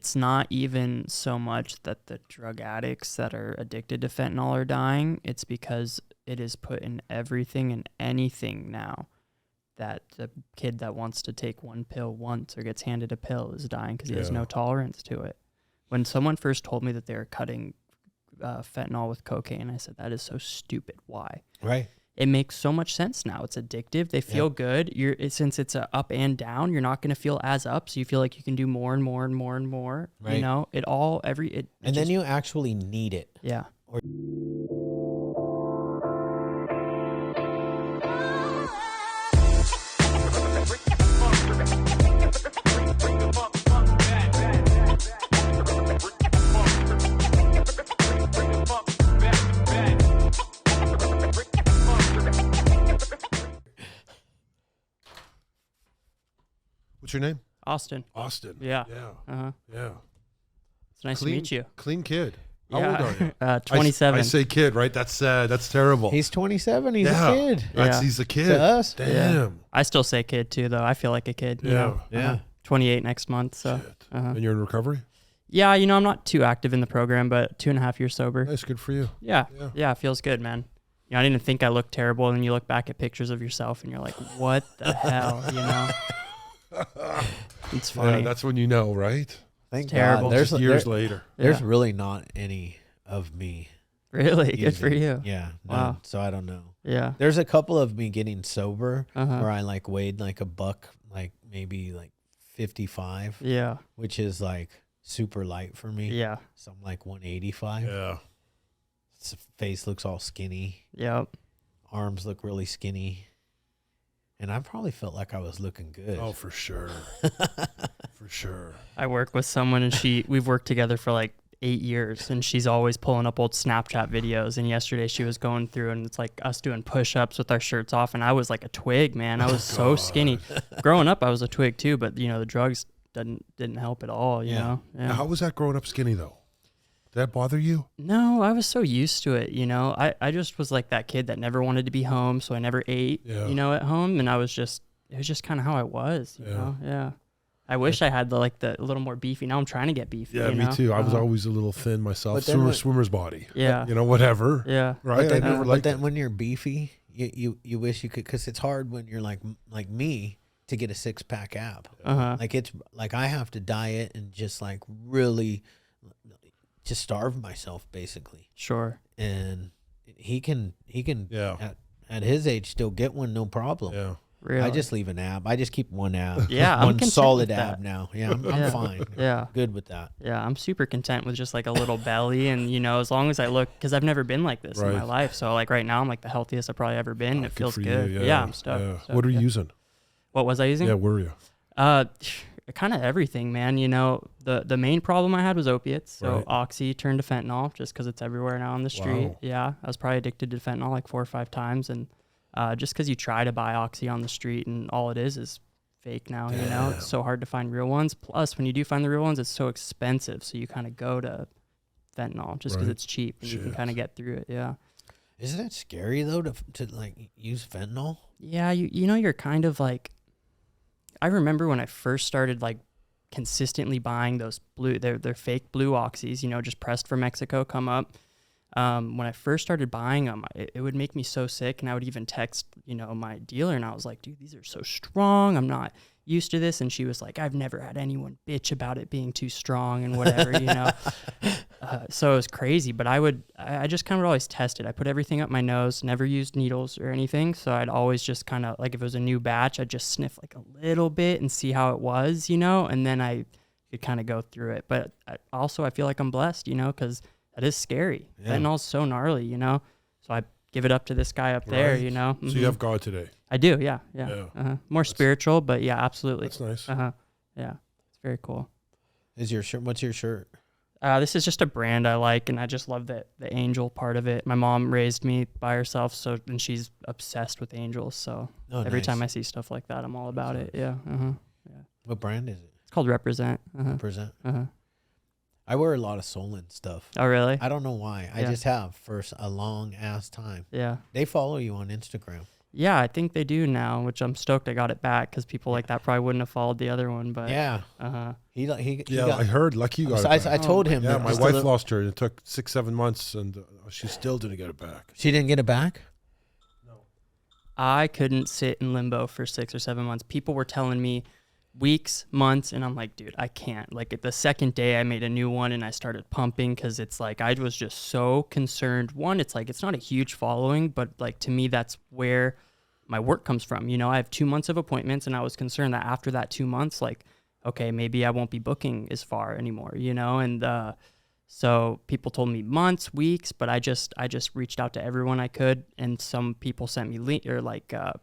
it's not even so much that the drug addicts that are addicted to fentanyl are dying. It's because it is put in everything and anything now, that the kid that wants to take one pill once or gets handed a pill is dying because he has no tolerance to it. When someone first told me that they were cutting fentanyl with cocaine, I said, that is so stupid. Why? Right. It makes so much sense now. It's addictive. They feel good. Since it's a up and down, you're not going to feel as up. So you feel like you can do more and more and more and more. Right. You know, and then you actually need it. Yeah. What's your name? Austin. Austin. Yeah. Yeah. Yeah. It's nice to meet you. Clean kid. How old are you? 27. I say kid, right? That's terrible. He's 27. He's a kid. He's a kid. To us. Damn. Yeah. I still say kid too, though. I feel like a kid. You know? Yeah. 28 next month. So. And you're in recovery? Yeah, I'm not too active in the program, but 2.5 years sober. Nice, good for you. Yeah, it feels good, man. I didn't think I looked terrible, and then you look back at pictures of yourself, and you're like, what the hell, It's funny. Yeah, that's when you know, right? Thank terrible. God. There's years later. There's really not any of me. Really? Good for you. Yeah. Wow. So I don't know. Yeah. There's a couple of me getting sober where I weighed like a buck, maybe 55. Yeah. Which is super light for me. Yeah. So I'm 185. Yeah. Face looks all skinny. Yep. Arms look really skinny. And I probably felt like I was looking good. Oh, for sure. For sure. I work with someone, and we've worked together for 8 years, and she's always pulling up old Snapchat videos. And yesterday she was going through, and it's us doing push-ups with our shirts off, and I was like a twig, man. I was so skinny. Growing up, I was a twig too, but the drugs didn't help at all. You know. Yeah. Now, how was that growing up skinny though? Did that bother you? No, I was so used to it. I just was like that kid that never wanted to be home, so I never ate. At home, and it was just kind of how I was. You know. Yeah. I wish I had the little more beefy. Now I'm trying to get beefy. Yeah, me too. I was always a little thin myself. Swimmer's body. Yeah. Whatever. Yeah. Right. But then when you're beefy, you wish you could, because it's hard when you're like me to get a 6-pack ab. It's I have to diet and just really just starve myself basically. Sure. And he can at his age still get one, no problem. Yeah. Really? I just leave an ab. I just keep one ab. Yeah, one solid ab now. Yeah, I'm fine. Yeah, good with that. Yeah, I'm super content with just a little belly, and as long as I look, because I've never been like this in my life. So right now I'm the healthiest I've probably ever been. It feels good. Yeah, I'm stoked. What are you using? What was I using? Yeah, were you? Kind of everything, man. The main problem I had was opiates. So Oxy turned to fentanyl just because it's everywhere now on the street. Wow. Yeah, I was probably addicted to fentanyl 4 or 5 times, and just because you try to buy Oxy on the street and all it is fake now. It's so hard to find real ones. Plus, when you do find the real ones, it's so expensive. So you kind of go to fentanyl just because it's cheap and you can kind of get through it. Yeah. Isn't it scary though to use fentanyl? Yeah, you're kind of I remember when I first started consistently buying those they're fake blue Oxys, just pressed for Mexico, come up. When I first started buying them, it would make me so sick, and I would even text, my dealer, and I was like, dude, these are so strong. I'm not used to this. And she was like, I've never had anyone bitch about it being too strong and whatever, so it was crazy, but I just kind of always test it. I put everything up my nose, never used needles or anything. So I'd always just kind of if it was a new batch, I'd just sniff a little bit and see how it was, and then I could kind of go through it. But I feel like I'm blessed, because that is scary. Yeah. Fentanyl's so gnarly, So I give it up to this guy up there, So you have God today. I do, yeah. More spiritual, but yeah, absolutely. That's nice. Yeah, it's very cool. Is your shirt? What's your shirt? This is just a brand I like, and I just love the angel part of it. My mom raised me by herself, and she's obsessed with angels. So every time I see stuff like that, I'm all about it. Yeah. Yeah. What brand is it? It's called Represent. Represent. I wear a lot of Solon stuff. Oh, really? I don't know why. I just have for a long ass time. Yeah. They follow you on Instagram. Yeah, I think they do now, which I'm stoked I got it back because people like that probably wouldn't have followed the other one. But yeah, he got, I heard. Lucky you got it back. I told him. Yeah, my wife lost her. It took 6-7 months, and she still didn't get it back. She didn't get it back? No. I couldn't sit in limbo for 6 or 7 months. People were telling me weeks, months, and I'm like, dude, I can't. Like at the second day I made a new one and I started pumping because it's like I was just so concerned. One, it's like it's not a huge following, but like to me that's where my work comes from. You know, I have 2 months of appointments and I was concerned that after that 2 months, like, okay, maybe I won't be booking as far anymore, you know? And so people told me months, weeks, but I just reached out to everyone I could, and some people sent me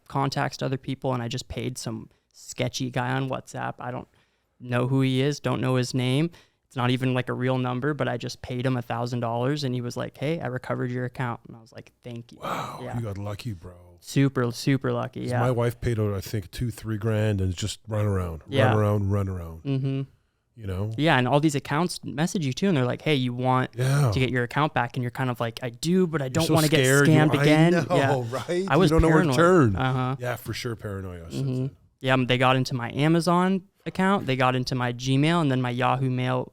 contacts to other people, and I just paid some sketchy guy on WhatsApp. I don't know who he is, don't know his name. It's not even like a real number, but I just paid him $1,000 and he was like, hey, I recovered your account. And I was like, thank you. Wow, yeah. You got lucky, bro. Super, super lucky. Yeah. My wife paid out, I think, $2-3 and just run around. Mm-hmm. You know? Yeah, and all these accounts message you too, and they're like, hey, you want to get your account back? And you're kind of like, I do, but I don't want to get scammed again. I know, yeah. right? I was you don't paranoid. know where to turn. Uh-huh. Yeah, for sure, paranoia. Mm-hmm. Yeah, they got into my Amazon account, they got into my Gmail, and then my Yahoo Mail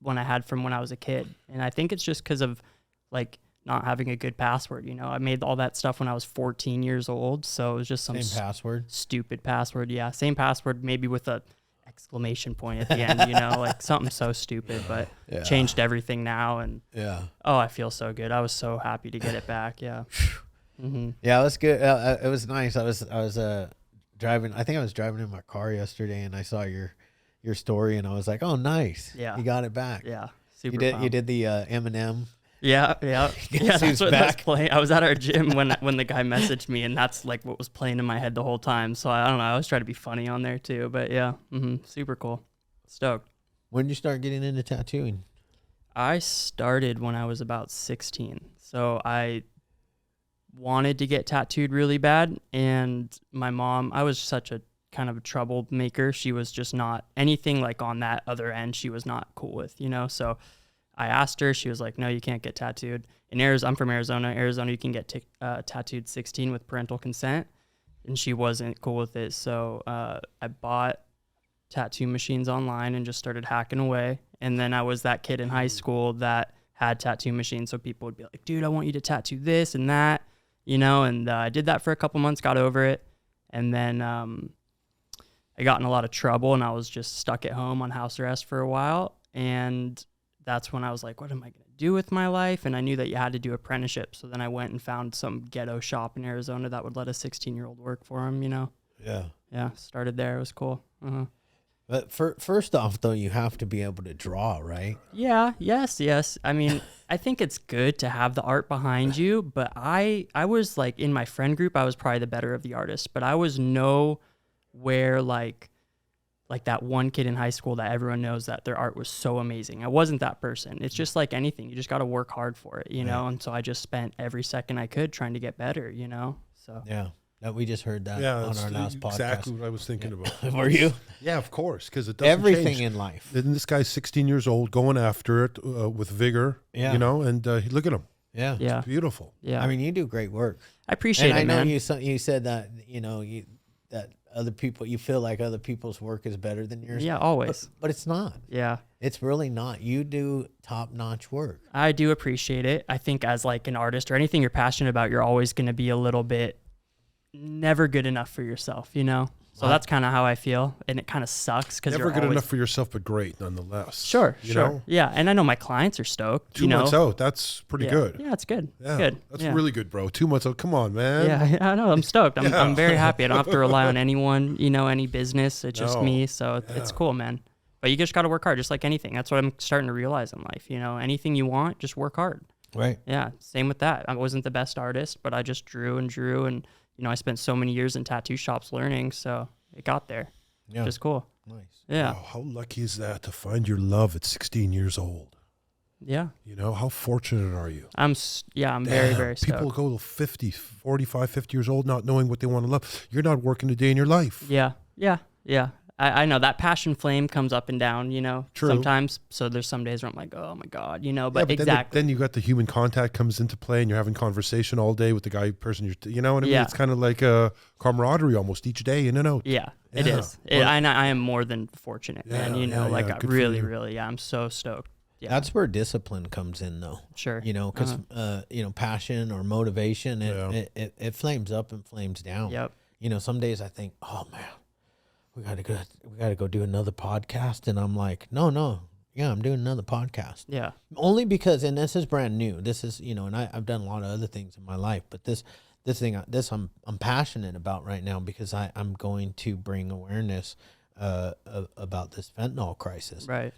one I had from when I was a kid. And I think it's just because of like not having a good password. You know, I made all that stuff when I was 14 years old, so it was just some password, stupid password. Yeah, same password, maybe with a exclamation point at the end. You know, like something so stupid, but changed everything now. And oh, I feel so good. I was so happy to get it back. Yeah. Mm-hmm. Yeah, it was good. It was nice. I was driving. I think I was driving in my car yesterday, and I saw your story, and I was like, oh, nice. Yeah, you got it back. Yeah, super. You did the Eminem. Yeah. That's what was playing. I was at our gym when the guy messaged me, and that's like what was playing in my head the whole time. So I don't know. I always try to be funny on there too. But yeah, super cool. Stoked. When did you start getting into tattooing? I started when I was about 16. So I wanted to get tattooed really bad, and my mom, I was such a kind of a troublemaker. She was just not anything like on that other end. She was not cool with, you know. So I asked her, she was like, no, you can't get tattooed. In Arizona, I'm from Arizona. Arizona, you can get tattooed 16 with parental consent, and she wasn't cool with it. So I bought tattoo machines online and just started hacking away. And then I was that kid in high school that had tattoo machines, so people would be like, dude, I want you to tattoo this and that, you know. And I did that for a couple months, got over it, and then I got in a lot of trouble, and I was just stuck at home on house arrest for a while. And that's when I was like, what am I going to do with my life? And I knew that you had to do apprenticeship. So then I went and found some ghetto shop in Arizona that would let a 16-year-old work for him, you know? Yeah. Yeah. Started there. It was cool. Uh-huh. But first off, though, you have to be able to draw, right? Yeah. Yes. I mean, I think it's good to have the art behind you, but I was like in my friend group, I was probably the better of the artists, but I was nowhere like that one kid in high school that everyone knows that their art was so amazing. I wasn't that person. It's just like anything. You just got to work hard for it, you know? And so I just spent every second I could trying to get better, you know? So yeah. We just heard that on our last podcast. Exactly what I was thinking about. Were you? Yeah, of course, because it doesn't everything change. In life. And this guy's 16 years old, going after it with vigor, you know, and look at him. Yeah. It's beautiful. Yeah. I mean, you do great work. I appreciate it, man. I know you said that, you know, that other people, you feel like other people's work is better than yours. Yeah, always. But it's not. Yeah. It's really not. You do top-notch work. I do appreciate it. I think as like an artist or anything you're passionate about, you're always going to be a little bit never good enough for yourself, you know? So that's kind of how I feel, and it kind of sucks because never good enough for yourself, but great nonetheless. Sure. Know? Yeah, and I know my clients are stoked. 2 months out, that's pretty good. Yeah, it's good. Yeah, good. That's really good, bro. 2 months out, come on, man. Yeah, I know. I'm stoked. I'm very happy. I don't have to rely on anyone, you know, any business. It's just me, so it's cool, man. But you just got to work hard, just like anything. That's what I'm starting to realize in life. You know, anything you want, just work hard. Right. Yeah. Same with that. I wasn't the best artist, but I just drew, and you know, I spent so many years in tattoo shops learning, so it got there. Yeah. Just cool. Nice. Yeah. Wow, how lucky is that to find your love at 16 years old? Yeah. You know, how fortunate are you? I'm very, very stoked. People go to 50, 45, 50 years old not knowing what they want to love. You're not working a day in your life. Yeah. I know that passion flame comes up and down, you know, True. sometimes. So there's some days where I'm like, oh my God, you know, but yeah, exactly. Then you got the human contact comes into play, and you're having conversation all day with the person you know what I mean? Yeah. It's kind of like a camaraderie almost each day in and out. Yeah, it Yeah. is. I am more than fortunate, man. You know, like I good for really, you. really, I'm so stoked. Yeah, That's where discipline comes in, though. sure. You know, because you know, passion or motivation, Yeah. it flames up and flames down. Yep. You know, some days I think, oh man, we gotta go do another podcast, and I'm like, no, yeah, I'm doing another podcast. Yeah. Only because, and this is brand new. This is, you know, and I've done a lot of other things in my life, but this I'm passionate about right now because I'm going to bring awareness about this fentanyl crisis. Right.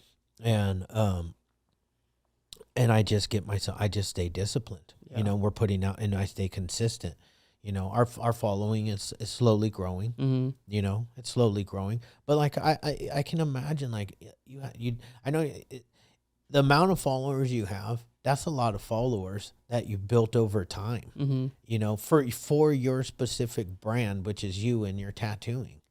And I just I just stay disciplined. Yeah. You know, we're putting out, and I stay consistent. You know, our following is slowly growing. Mm-hmm. You know, it's slowly growing. But like I can imagine, like I know the amount of followers you have. That's a lot of followers that you've built over time. Mm-hmm. You know, for your specific brand, which is you and your tattooing.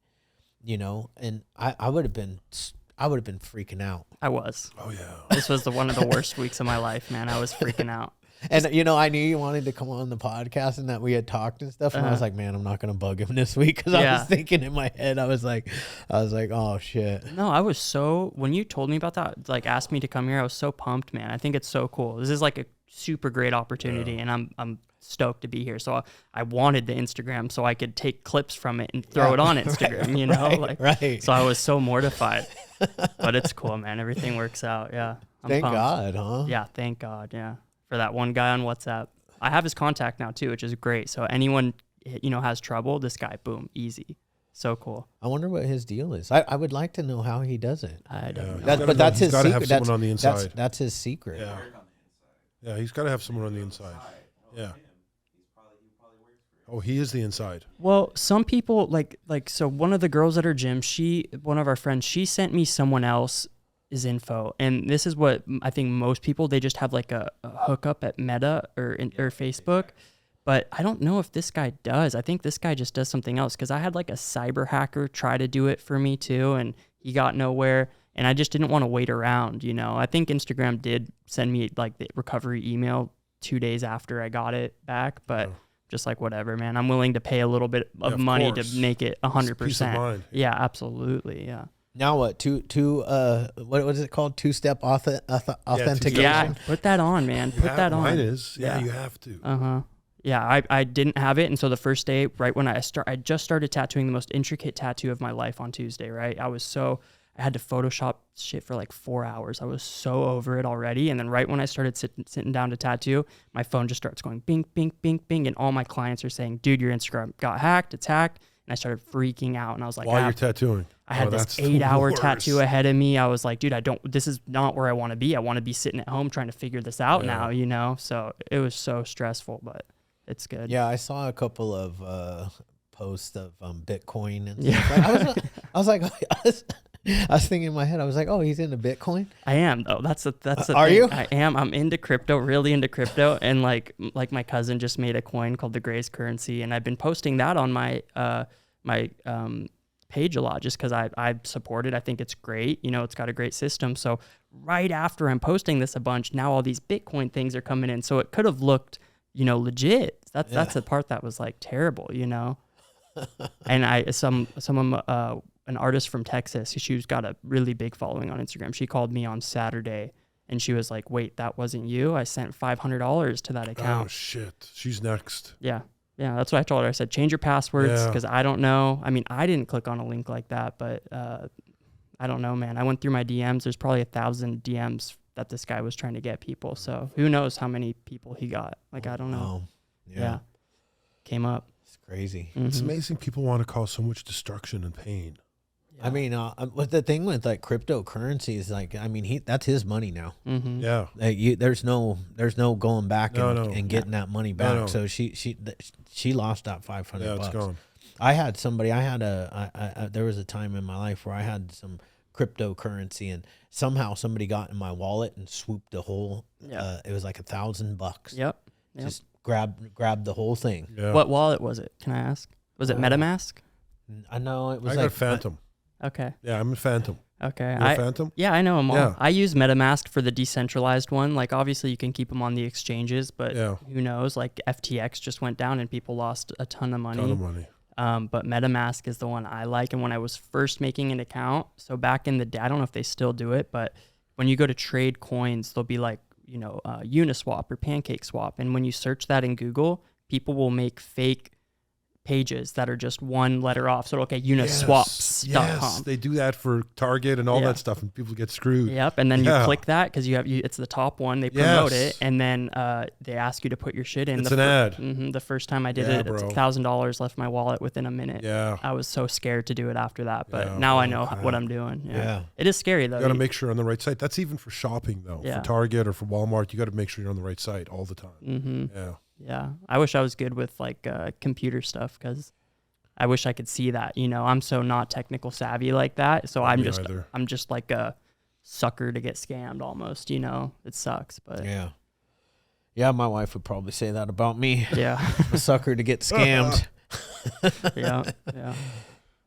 You know, and I would have been freaking out. I was. Oh yeah. This was one of the worst weeks of my life, man. I was freaking out. And, you know, I knew you wanted to come on the podcast and that we had talked and stuff. And I was like, man, I'm not going to bug him this week. Because I was thinking in my head, I was like, oh, shit. No, I was when you told me about that, like asked me to come here, I was so pumped, man. I think it's so cool. This is like a super great opportunity. And I'm stoked to be here. So I wanted the Instagram so I could take clips from it and throw it on Instagram, you know? Right. So I was so mortified. But it's cool, man. Everything works out. Yeah. I'm Thank pumped. God, huh? Yeah, thank God. Yeah. For that one guy on WhatsApp. I have his contact now too, which is great. So anyone, you know, has trouble, this guy, boom, easy. So cool. I wonder what his deal is. I would like to know how he does it. I don't know. But that's his secret. Have someone on the inside. That's his secret. Yeah. Yeah, he's got to have someone on the inside. Yeah. Oh, he is the inside. Well, some people so one of the girls at her gym, one of our friends, she sent me someone else's info. And this is what I think most people, they just have like a hookup at Meta or Facebook. But I don't know if this guy does. I think this guy just does something else because I had like a cyber hacker try to do it for me too. And he got nowhere. And I just didn't want to wait around, you know. I think Instagram did send me like the recovery email 2 days after I got it back. But just like whatever, man. I'm willing to pay a little bit of money to make it 100%. Peace of mind. Yeah, absolutely. Yeah. Now what? What was it called? Two-step authentication. Yeah, put that on, man. Put that on. Mine is. Yeah, you have to. Yeah, I didn't have it, and so the first day, right when I just started tattooing the most intricate tattoo of my life on Tuesday. Right, I had to Photoshop shit for like 4 hours. I was so over it already. And then right when I started sitting down to tattoo, my phone just starts going bing, bing, bing, bing. And all my clients are saying, dude, your Instagram got hacked. It's hacked. And I started freaking out. And I was like, while you're tattooing. I had this 8-hour tattoo ahead of me. I was like, dude, this is not where I want to be. I want to be sitting at home trying to figure this out now, you know? So it was so stressful, but it's good. Yeah, I saw a couple of posts of Bitcoin and stuff. I was thinking in my head, I was like, oh, he's into Bitcoin? I am, though. That's the Are thing. you? I am. I'm into crypto, really into crypto. And like my cousin just made a coin called the Gray's currency. And I've been posting that on my page a lot just because I support it. I think it's great. You know, it's got a great system. So right after I'm posting this a bunch, now all these Bitcoin things are coming in. So it could have looked, you know, legit. That's the part that was like terrible, you know? And an artist from Texas, she's got a really big following on Instagram. She called me on Saturday and she was like, wait, that wasn't you? I sent $500 to that account. Oh, shit. She's next. Yeah. Yeah, that's what I told her. I said, change your passwords because I don't know. I mean, I didn't click on a link like that, but I don't know, man. I went through my DMs. There's probably 1,000 DMs that this guy was trying to get people. So who knows how many people he got. Like, I don't know. Yeah. Came up. It's crazy. Mm-hmm. It's amazing people want to cause so much destruction and pain. Yeah. I mean, what the thing with like cryptocurrency is like, I mean, that's his money now. Mm-hmm. Yeah. There's no going back and getting that money back. No. So she lost that $500. Yeah, it's gone. There was a time in my life where I had some cryptocurrency and somehow somebody got in my wallet and swooped the whole, it was like $1,000. Yep. Just grabbed the whole thing. Yeah. What wallet was it? Can I ask? Was it MetaMask? I know it was I got Phantom. Okay. Yeah, I'm a Phantom. Okay. You're a Phantom? Yeah, I know them all. Yeah. I use MetaMask for the decentralized one. Like, obviously, you can keep them on the exchanges, but who knows? Like, FTX just went down and people lost a ton of money. But MetaMask is the one I like. And when I was first making an account, so back in the day, I don't know if they still do it, but when you go to trade coins, there'll be like, Uniswap or PancakeSwap. And when you search that in Google, people will make fake pages that are just one letter off. So, okay, uniswaps.com. Yes, they do that for Target and all that stuff, and people get screwed. Yep, and then you click that because it's the top one. They promote it, and then they ask you to put your shit in. It's an ad. The first time I did it, it's $1,000 left my wallet within a minute. Yeah. I was so scared to do it after that, but now I know what I'm doing. Yeah. It is scary, though. You got to make sure you're on the right site. That's even for shopping, though. For Target or for Walmart, you got to make sure you're on the right site all the time. Mm-hmm. Yeah. I wish I was good with like computer stuff because I wish I could see that. I'm so not technical savvy like that. So I'm just like a sucker to get scammed almost. It sucks, but yeah. My wife would probably say that about me. Yeah, a sucker to get scammed. Yeah.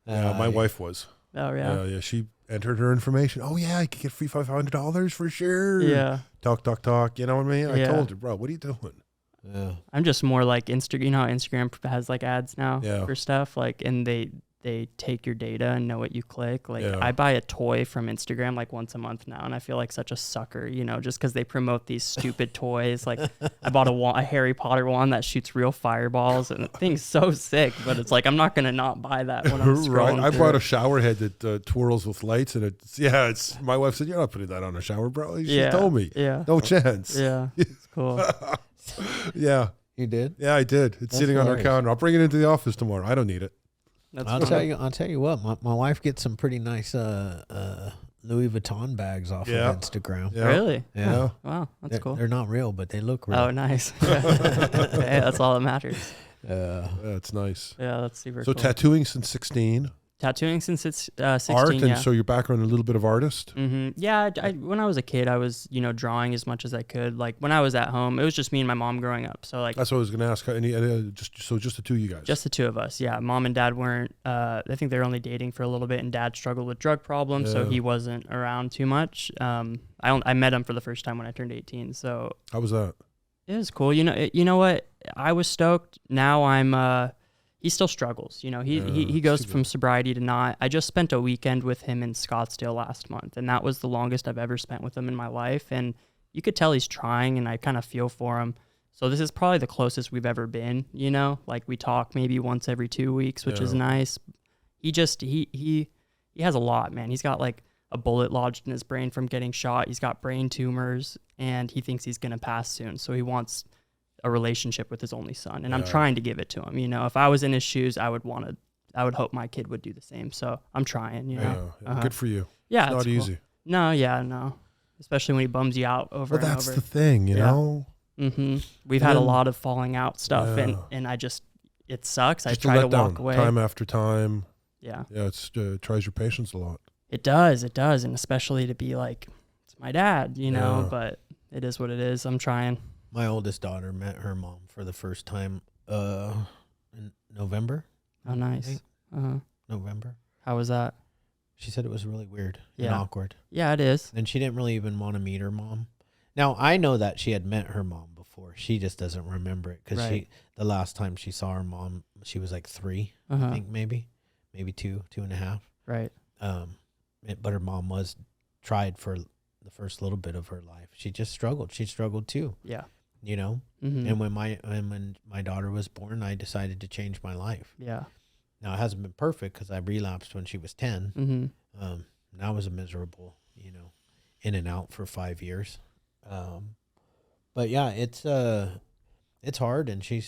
My wife was. Oh yeah. Yeah. She entered her information. Oh yeah, I could get free $500 for sure. Yeah. Talk. You know what I mean? I told her, bro, what are you doing? Yeah. I'm just more like Instagram. You know how Instagram has like ads now for stuff, like, and they take your data and know what you click. Like I buy a toy from Instagram like once a month now, and I feel like such a sucker, just because they promote these stupid toys. Like I bought a Harry Potter one that shoots real fireballs, and the thing's so sick. But it's like I'm not gonna not buy that when I'm scrolling. I bought a shower head that twirls with lights, and it's. My wife said, "You're not putting that on a shower, bro." She told me, no chance. Yeah, it's cool. Yeah. You did? Yeah, I did. It's sitting on our counter. I'll bring it into the office tomorrow. I don't need it. I'll tell you what, my wife gets some pretty nice Louis Vuitton bags off of Instagram. Yeah. Really? Yeah. Wow, that's cool. They're not real, but they look real. Oh, nice. Hey, that's all that matters. That's nice. Yeah, that's super cool. So tattooing since 16. Tattooing since it's 16. Art, and so your background, a little bit of artist. Mm-hmm. Yeah, when I was a kid, I was drawing as much as I could. Like when I was at home, it was just me and my mom growing up. So like that's what I was going to ask. Just the two of you guys. Just the two of us. Yeah, mom and dad weren't. I think they were only dating for a little bit, and dad struggled with drug problems, so he wasn't around too much. I met him for the first time when I turned 18. So how was that? It was cool. You know what? I was stoked. Now I'm. He still struggles. He goes from sobriety to not. I just spent a weekend with him in Scottsdale last month, and that was the longest I've ever spent with him in my life. And you could tell he's trying, and I kind of feel for him. So this is probably the closest we've ever been, like we talk maybe once every 2 weeks, which is nice. He has a lot, man. He's got like a bullet lodged in his brain from getting shot. He's got brain tumors, and he thinks he's going to pass soon. So he wants a relationship with his only son, and I'm trying to give it to him. If I was in his shoes, I would hope my kid would do the same. So I'm trying, Good for you. Yeah. It's not easy. Cool. No. Especially when he bums you out over and over. That's the thing, you know? Mm-hmm. We've had a lot of falling out stuff, and it sucks. I try to walk away. Time after time. Yeah. Yeah, it tries your patience a lot. It does. And especially to be like, it's my dad, but it is what it is. I'm trying. My oldest daughter met her mom for the first time in November. Oh, nice. November. How was that? She said it was really weird and awkward. Yeah, it is. And she didn't really even want to meet her mom. Now, I know that she had met her mom before. She just doesn't remember it because the last time she saw her mom, she was like 3, I think maybe 2.5. Right. But her mom was tried for the first little bit of her life. She just struggled. She struggled too. Yeah. And when my daughter was born, I decided to change my life. Yeah. Now it hasn't been perfect because I relapsed when she was 10. Mm-hmm. And I was a miserable, in and out for 5 years. But yeah, it's hard, and she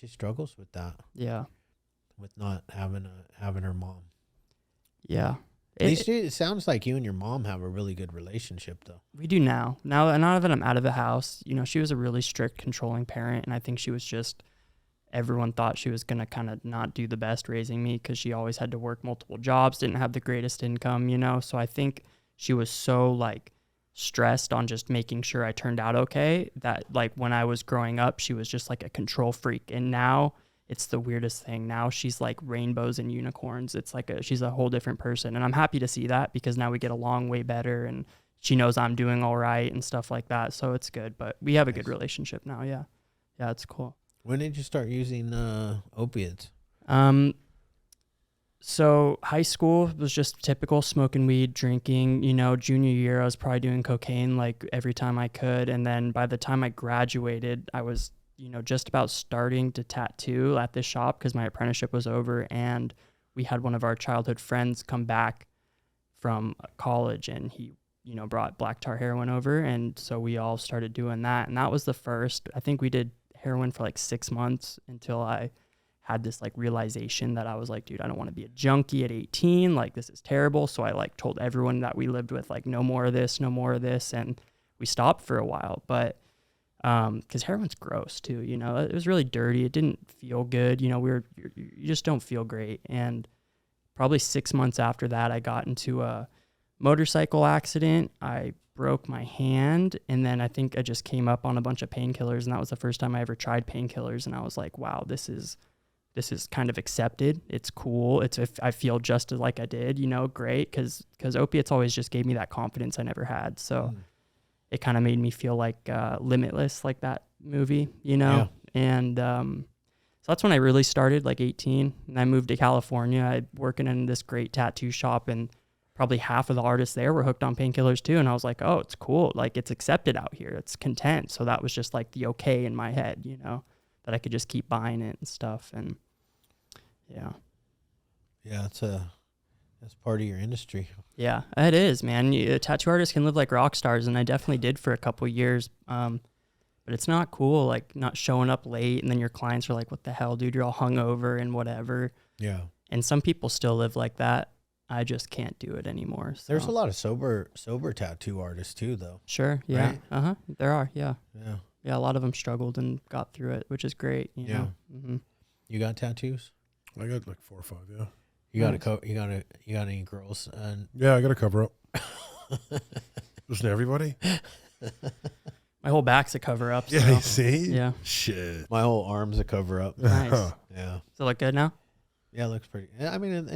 struggles with that. Yeah. With not having her mom. Yeah. It sounds like you and your mom have a really good relationship, though. We do now. Now that I'm out of the house, she was a really strict, controlling parent, and I think she was just, everyone thought she was going to kind of not do the best raising me because she always had to work multiple jobs, didn't have the greatest income, So I think she was so, like, stressed on just making sure I turned out okay that, like, when I was growing up, she was just, like, a control freak. And now it's the weirdest thing. Now she's like rainbows and unicorns. It's like she's a whole different person. And I'm happy to see that because now we get along way better and she knows I'm doing all right and stuff like that. So it's good. But we have a good relationship now. Yeah. Yeah, it's cool. When did you start using opiates? So high school was just typical smoking weed, drinking. You know, junior year, I was probably doing cocaine like every time I could. And then by the time I graduated, I was, you know, just about starting to tattoo at this shop because my apprenticeship was over. And we had one of our childhood friends come back from college and he, you know, brought black tar heroin over. And so we all started doing that. And that was the first. I think we did heroin for like 6 months until I had this like realization that I was like, dude, I don't want to be a junkie at 18. Like, this is terrible. So I like told everyone that we lived with, like, no more of this, no more of this. And we stopped for a while, but because heroin's gross too, you know, it was really dirty. It didn't feel good. You know, you just don't feel great. And probably 6 months after that, I got into a motorcycle accident. I broke my hand, and then I think I just came up on a bunch of painkillers, and that was the first time I ever tried painkillers. And I was like, wow, this is kind of accepted. It's cool. I feel just like I did, you know, great. Cause opiates always just gave me that confidence I never had. So it kind of made me feel like Limitless, like that movie, you know? Yeah. And so that's when I really started, like 18. And I moved to California. I working in this great tattoo shop, and probably half of the artists there were hooked on painkillers too. And I was like, oh, it's cool. Like, it's accepted out here. It's content. So that was just like the okay in my head, you know, that I could just keep buying it and stuff. And yeah, that's part of your industry. Yeah, it is, man. Tattoo artists can live like rock stars, and I definitely did for a couple of years. But it's not cool, like not showing up late, and then your clients are like, what the hell, dude, you're all hungover and whatever. Yeah. And some people still live like that. I just can't do it anymore. So. There's a lot of sober tattoo artists too, though. Sure. Yeah. Right? There are. Yeah. Yeah. Yeah. A lot of them struggled and got through it, which is great. You know? Mm-hmm. You got tattoos? I got like 4 or 5. Yeah. You got any girls? Yeah, I got to cover up. Listen to everybody. My whole back's a cover up. So. Yeah. You see? Yeah. Shit. My whole arm's a cover up. Nice. Yeah. Does it look good now? Yeah, it looks pretty. I mean,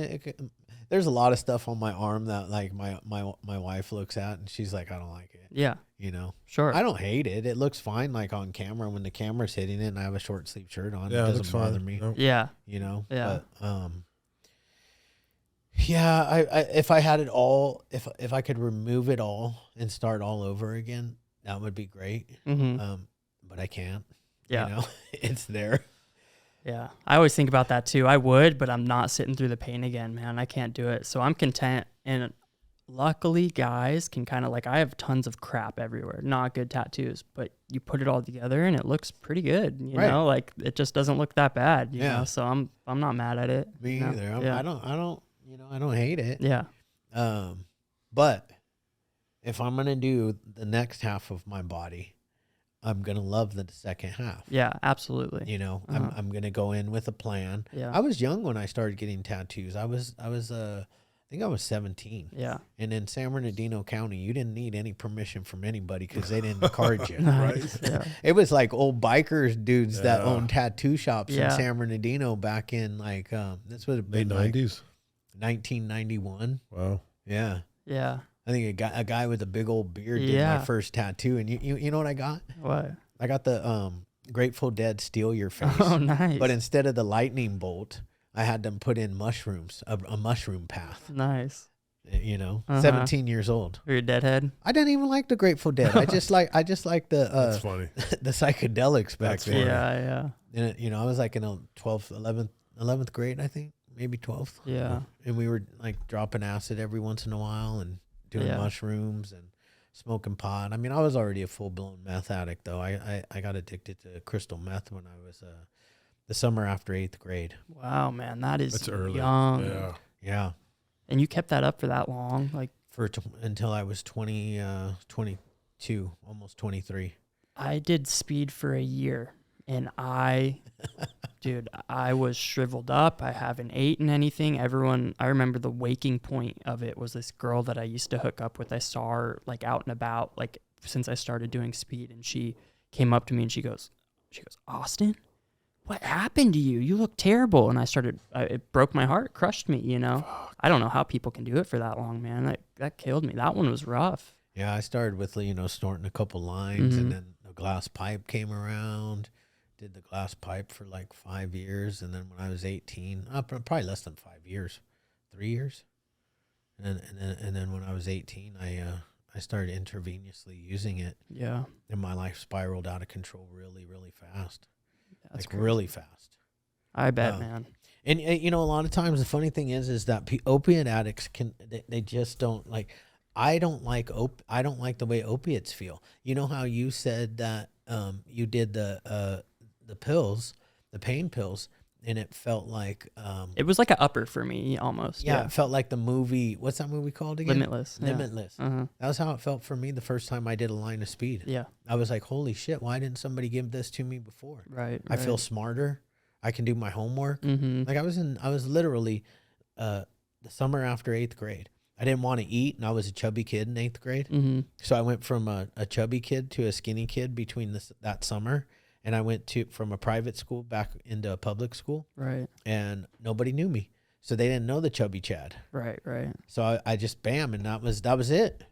there's a lot of stuff on my arm that like my wife looks at and she's like, I don't like it. Yeah. You know? Sure. I don't hate it. It looks fine like on camera when the camera's hitting it and I have a short sleeve shirt on. Yeah, it doesn't bother me. Nope. Yeah. You know? Yeah. But yeah, I if I had it all, if I could remove it all and start all over again, that would be great. Mm-hmm. But I can't. Yeah. You know? It's there. Yeah, I always think about that too. I would, but I'm not sitting through the pain again, man. I can't do it. So I'm content. And luckily, guys can kind of like, I have tons of crap everywhere, not good tattoos, but you put it all together and it looks pretty good. You know, like it just doesn't look that bad. You know? So I'm not mad at it. Me either. I don't hate it. Yeah. But if I'm gonna do the next half of my body, I'm going to love the second half. Yeah, absolutely. You know, I'm going to go in with a plan. Yeah. I was young when I started getting tattoos. I think I was 17. Yeah. And in San Bernardino County, you didn't need any permission from anybody because they didn't card you. Right? Yeah. It was like old bikers dudes that owned tattoo shops in San Bernardino back in like, this would have been late 90s. 1991. Wow. Yeah. Yeah. I think a guy with a big old beard did my first tattoo, and you know what I got? What? I got the Grateful Dead Steal Your Face. Oh, nice! But instead of the lightning bolt, I had them put in mushrooms, a mushroom path. Nice. You know, 17 years old. You're a deadhead. I didn't even like the Grateful Dead. I just like the that's funny. The psychedelics back then. Yeah, yeah. And you know, I was like in a 12th, 11th grade, I think, maybe 12th. Yeah. And we were like dropping acid every once in a while and doing mushrooms and smoking pot. I mean, I was already a full-blown meth addict, though. I got addicted to crystal meth when I was the summer after 8th grade. Wow, man, that's early. Young. Yeah. Yeah. And you kept that up for that long? Like until I was 22, almost 23. I did speed for a year, and dude, I was shriveled up. I haven't eaten anything. I remember the waking point of it was this girl that I used to hook up with. I saw her like out and about, like since I started doing speed, and she came up to me and she goes, Austin, what happened to you? You look terrible. And it broke my heart, crushed me, you know. Fuck. I don't know how people can do it for that long, man. That killed me. That one was rough. Yeah, I started with, snorting a couple lines, and then the glass pipe came around. Did the glass pipe for like 5 years, and then when I was 18, probably less than 5 years, 3 years, and then when I was 18, I started intravenously using it. Yeah. And my life spiraled out of control really, really fast. That's like really fast. I bet, man. And a lot of times the funny thing is that opiate addicts they just don't like. I don't like the way opiates feel. You know how you said that you did the pills, the pain pills, and it felt like it was like an upper for me almost. Yeah, it felt like the movie. What's that movie called again? Limitless. Limitless. Yeah. That was how it felt for me the first time I did a line of speed. Yeah. I was like, holy shit, why didn't somebody give this to me before? Right. I feel smarter. I can do my homework. Like I was literally the summer after 8th grade. I didn't want to eat, and I was a chubby kid in 8th grade. So I went from a chubby kid to a skinny kid between that summer. And I went from a private school back into a public school. Right. And nobody knew me. So they didn't know the chubby Chad. Right. So I just bam, and that was it.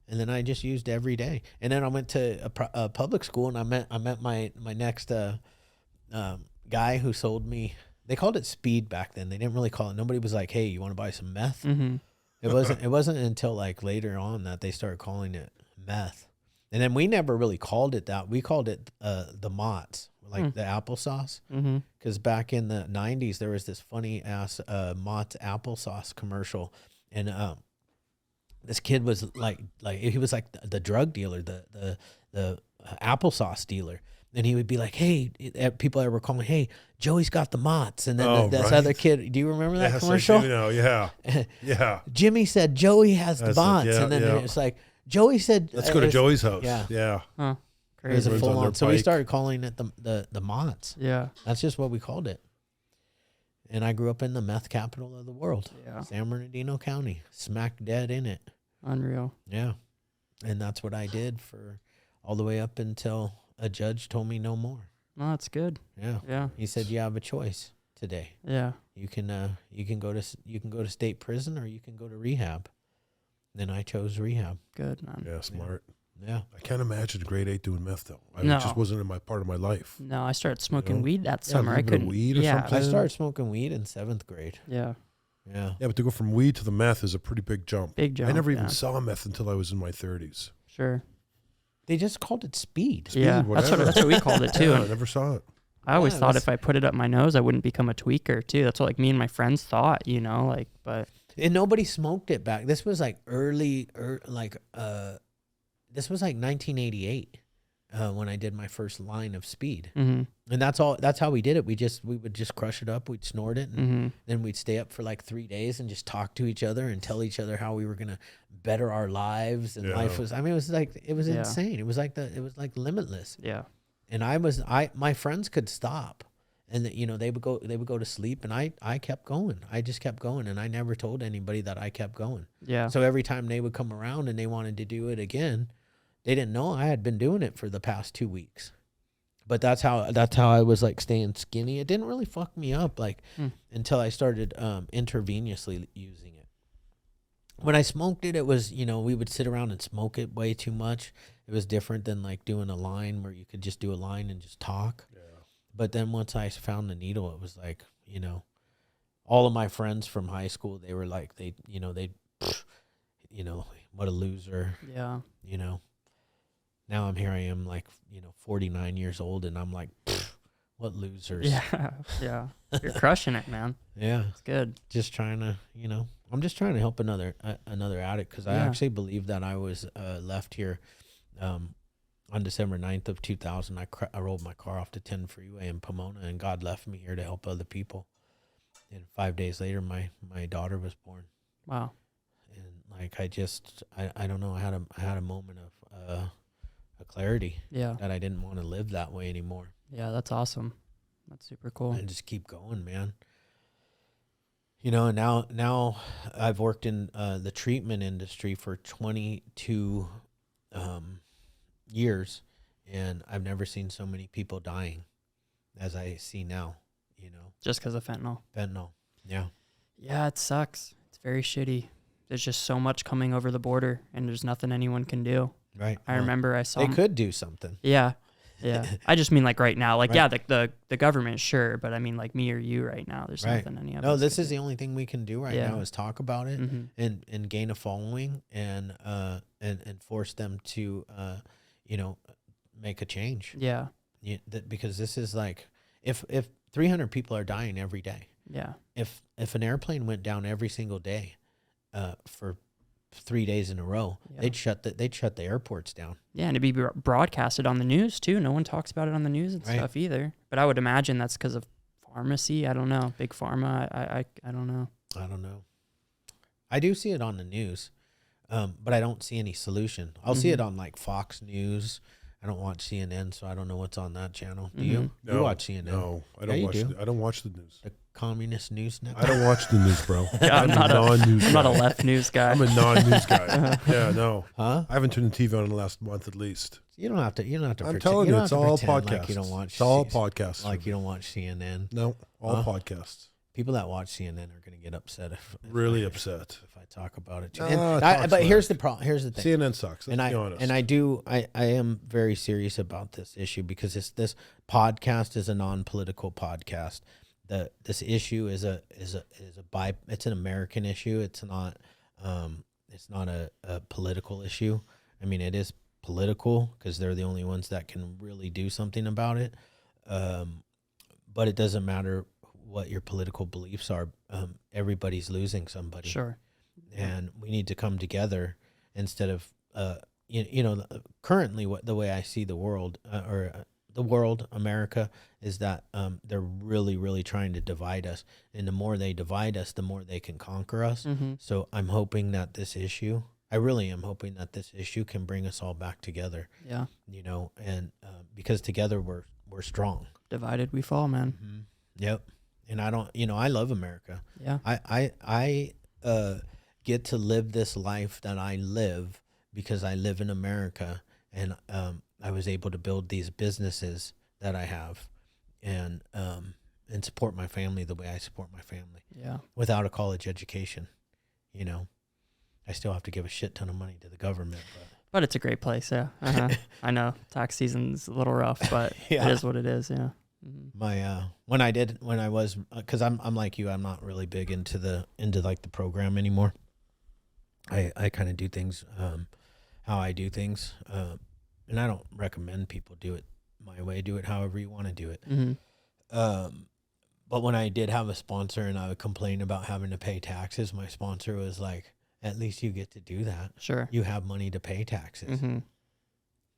And then I just used every day. And then I went to a public school, and I met my next guy who sold me. They called it speed back then. They didn't really call it. Nobody was like, "Hey, you want to buy some meth?" It wasn't until like later on that they started calling it meth. And then we never really called it that. We called it the Mott's, like the applesauce. Because back in the 90s, there was this funny ass Mott's applesauce commercial, and this kid was like he was like the drug dealer, the applesauce dealer. And he would be like, "Hey," people ever calling, "Hey, Joey's got the Mott's." And then this other kid, do you remember that commercial? Yeah. Yeah. Jimmy said Joey has the Mott's, and then it's like, Joey said, "Let's go to Joey's house." Yeah. Huh. It was Crazy. a full on. So we started calling it the Mott's. Yeah. That's just what we called it. And I grew up in the meth capital of the world. Yeah. San Bernardino County, smack dead in it. Unreal. Yeah. And that's what I did for all the way up until a judge told me no more. No, that's good. Yeah. Yeah. He said you have a choice today. Yeah. You can go to state prison, or you can go to rehab. Then I chose rehab. Good, man. Yeah, smart. Yeah. I can't imagine grade 8 doing meth though. It No. just wasn't in my part of my life. No, I started smoking weed that summer. a I little bit of couldn't. weed or yeah, something? I started smoking weed in 7th grade. Yeah. Yeah. Yeah, but to go from weed to the meth is a pretty big jump. Big jump. I never even yeah. saw meth until I was in my 30s. Sure. They just called it speed. Yeah, that's what we called it too. Yeah, I never saw it. I always thought if I put it up my nose, I wouldn't become a tweaker too. That's what like me and my friends thought, you know, like, but. And nobody smoked it back. This was like this was like 1988 when I did my first line of speed. And that's how we did it. We would just crush it up. We'd snort it, and then we'd stay up for like 3 days and just talk to each other and tell each other how we were gonna better our lives. And life was, I mean, it was insane. It was like limitless. Yeah. And my friends could stop, and they would go to sleep, and I kept going. I just kept going, and I never told anybody that I kept going. Yeah. So every time they would come around and they wanted to do it again, they didn't know I had been doing it for the past 2 weeks. But that's how I was like staying skinny. It didn't really fuck me up until I started intravenously using it. When I smoked it, it was, we would sit around and smoke it way too much. It was different than like doing a line where you could just do a line and just talk. Yeah. But then once I found the needle, it was like, all of my friends from high school, they were like, what a loser. Yeah. Now I am like, 49 years old, and I'm like, what losers. Yeah. Yeah. You're crushing it, man. Yeah. It's good. Just trying to, I'm just trying to help another addict, because I actually believe that I was left here on December 9th of 2000. I rolled my car off the 10 freeway in Pomona, and God left me here to help other people. And 5 days later, my daughter was born. Wow. And like, I don't know, I had a moment of clarity. Yeah. That I didn't want to live that way anymore. Yeah, that's awesome. That's super cool. And just keep going, man. And now I've worked in the treatment industry for 22 years, and I've never seen so many people dying. as I see now, Just because of fentanyl. Fentanyl. Yeah. Yeah, it sucks. It's very shitty. There's just so much coming over the border, and there's nothing anyone can do. Right. I remember I saw... They could do something. Yeah. Yeah. I just mean like right now. Like, Right. yeah, the government, sure. But I mean like me or you right now. There's nothing any of us. No, this can is do. the only thing we can do right now is talk about it and gain a following and force them to, make a change. Yeah. Because this is like, if 300 people are dying every day. Yeah. If an airplane went down every single day, for 3 days in a row, they'd shut the airports down. Yeah, and it'd be broadcasted on the news too. No one talks about it on the news and stuff either. But I would imagine that's because of pharmacy. I don't know. Big pharma. I don't know. I don't know. I do see it on the news, but I don't see any solution. I'll see it on like Fox News. I don't watch CNN, so I don't know what's on that channel. Do you? No, you watch CNN? No, I don't watch. I don't watch the news. The communist news network. I don't watch the news, bro. Yeah, I'm not non-news. I'm not a left news guy. I'm a non-news guy. Yeah, no. Huh? I haven't turned the TV on in the last month at least. You don't have to. I'm telling you, it's all podcasts. Like you don't watch. It's all podcasts. Like you don't watch CNN. No, all podcasts. People that watch CNN are going to get upset if I talk about it. But here's the problem. Here's the thing. CNN sucks. Let's be honest. And I am very serious about this issue because this podcast is a non-political podcast. This issue is it's an American issue. It's not a political issue. I mean, it is political because they're the only ones that can really do something about it. But it doesn't matter what your political beliefs are. Everybody's losing somebody. Sure. And we need to come together instead of, currently the way I see the world America is that they're really, really trying to divide us. And the more they divide us, the more they can conquer us. So I'm hoping that I really am hoping that this issue can bring us all back together. Yeah. And because together we're strong. Divided we fall, man. Mm-hmm. Yep. And I love America. Yeah. I get to live this life that I live because I live in America, and I was able to build these businesses that I have, and support my family the way I support my family. Yeah. Without a college education, I still have to give a shit ton of money to the government, but it's a great place. Yeah. I know tax season's a little rough, but it is what it is. Yeah. My because I'm like you, I'm not really big into like the program anymore. I kind of do things how I do things, and I don't recommend people do it my way. Do it however you want to do it. But when I did have a sponsor and I would complain about having to pay taxes, my sponsor was like, "At least you get to do that. Sure, you have money to pay taxes."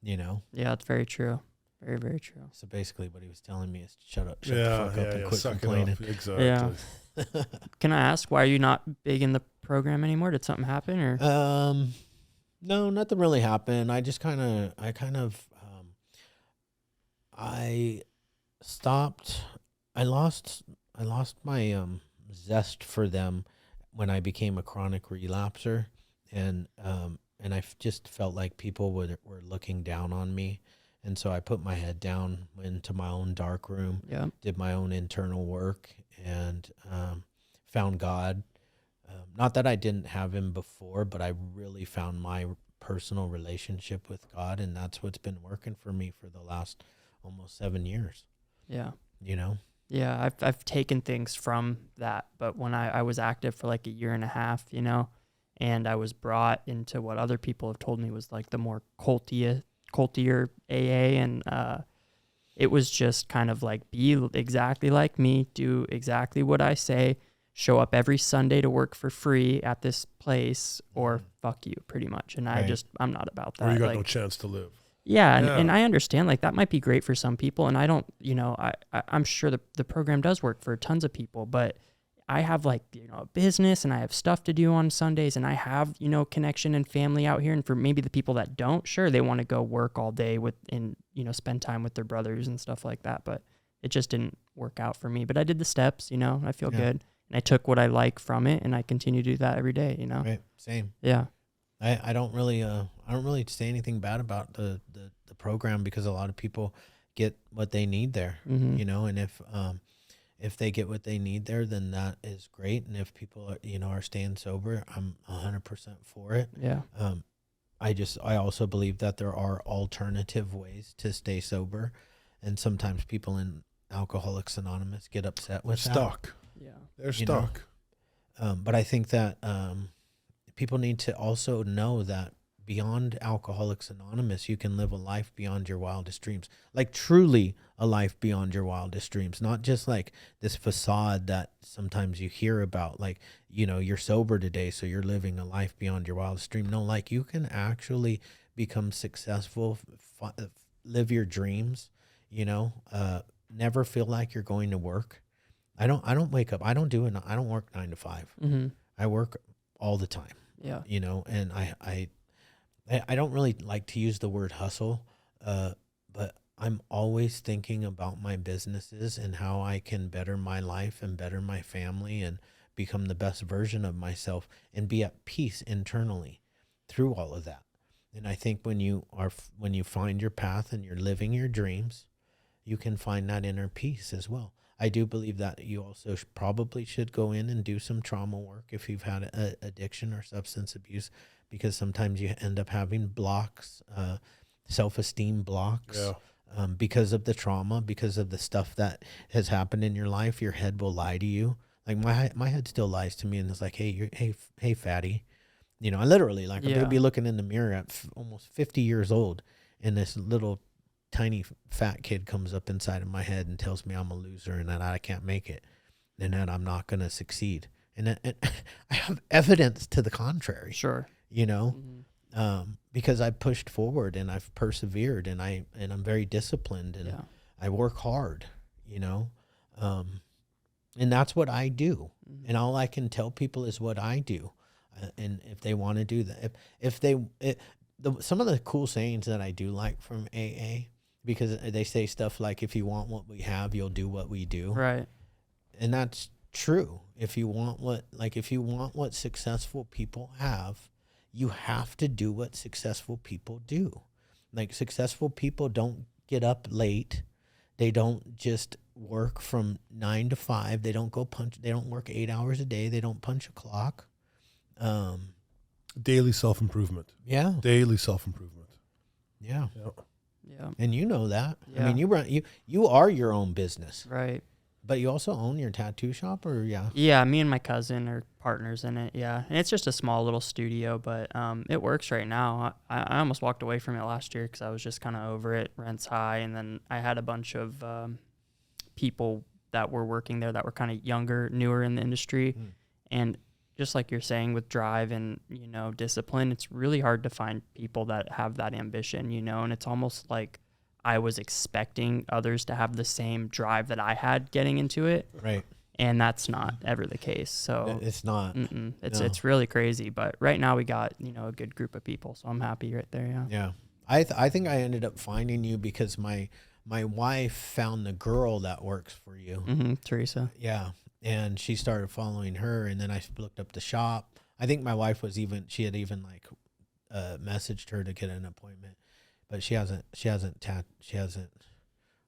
Yeah, it's very true. Very, very true. So basically what he was telling me is shut the fuck up and quit complaining. Exactly. Yeah. Can I ask, why are you not big in the program anymore? Did something happen or? No, nothing really happened. I just I stopped. I lost my zest for them when I became a chronic relapser, and I just felt like people were looking down on me. And so I put my head down, went into my own dark room, did my own internal work, and found God. Not that I didn't have him before, but I really found my personal relationship with God, and that's what's been working for me for the last almost 7 years. Yeah. Yeah, I've taken things from that, but when I was active for like a year and a half, and I was brought into what other people have told me was like the more cultier AA, and it was just kind of like, be exactly like me, do exactly what I say, show up every Sunday to work for free at this place, or fuck you, pretty much. And I'm not about that. Or you got no chance to live. Yeah, and I understand like that might be great for some people, and I don't, I'm sure the program does work for tons of people, but I have like, a business, and I have stuff to do on Sundays, and I have, connection and family out here. And for maybe the people that don't, sure, they want to go work all day and spend time with their brothers and stuff like that. But it just didn't work out for me. But I did the steps, I feel good. And I took what I like from it, and I continue to do that every day, Right. Same. Yeah. I don't really say anything bad about the program, because a lot of people get what they need there, you know, and if they get what they need there, then that is great. And if people are, you know, are staying sober, I'm 100% for it. Yeah. I also believe that there are alternative ways to stay sober, and sometimes people in Alcoholics Anonymous get upset with that. Stuck. Yeah. They're stuck. But I think that people need to also know that beyond Alcoholics Anonymous, you can live a life beyond your wildest dreams, like truly a life beyond your wildest dreams, not just like this facade that sometimes you hear about, like, you know, you're sober today, so you're living a life beyond your wildest dream. No, like you can actually become successful, live your dreams, you know, never feel like you're going to work. I don't wake up. I don't work 9 to 5. I work all the time. Yeah. You know, and I don't really like to use the word hustle, but I'm always thinking about my businesses and how I can better my life and better my family and become the best version of myself and be at peace internally through all of that. And I think when you find your path and you're living your dreams, you can find that inner peace as well. I do believe that you also probably should go in and do some trauma work if you've had addiction or substance abuse, because sometimes you end up having blocks, self-esteem blocks, because of the trauma, because of the stuff that has happened in your life. Your head will lie to you. Like my head still lies to me, and it's like, hey, fatty. You know, I literally, like, I'll be looking in the mirror at almost 50 years old, and this little tiny fat kid comes up inside of my head and tells me I'm a loser and that I can't make it and that I'm not going to succeed. And I have evidence to the contrary. Sure. You know, because I pushed forward and I've persevered and I'm very disciplined and I work hard, you know, and that's what I do. And all I can tell people is what I do. And if they want to do that, some of the cool sayings that I do like from AA, because they say stuff like, if you want what we have, you'll do what we do. Right. And that's true. If you want what successful people have, you have to do what successful people do. Like, successful people don't get up late. They don't just work from 9 to 5. They don't work 8 hours a day. They don't punch a clock. Daily self-improvement. Yeah. Daily self-improvement. Yeah. Yeah. And you know that. Yeah. I mean, you are your own business. Right. But you also own your tattoo shop, or Yeah, me and my cousin are partners in it, yeah. And it's just a small little studio, but it works right now. I almost walked away from it last year because I was just kind of over it. Rent's high, and then I had a bunch of people that were working there that were kind of younger, newer in the industry. And just like you're saying, with drive and, you know, discipline, it's really hard to find people that have that ambition, you know, and it's almost like I was expecting others to have the same drive that I had getting into it. Right. And that's not ever the case. So it's not. It's really crazy. But right now we got, you know, a good group of people. So I'm happy right there. Yeah. Yeah. I think I ended up finding you because my wife found the girl that works for you. Teresa. Yeah. And she started following her, and then I looked up the shop. I think my wife she had even like messaged her to get an appointment, but she hasn't.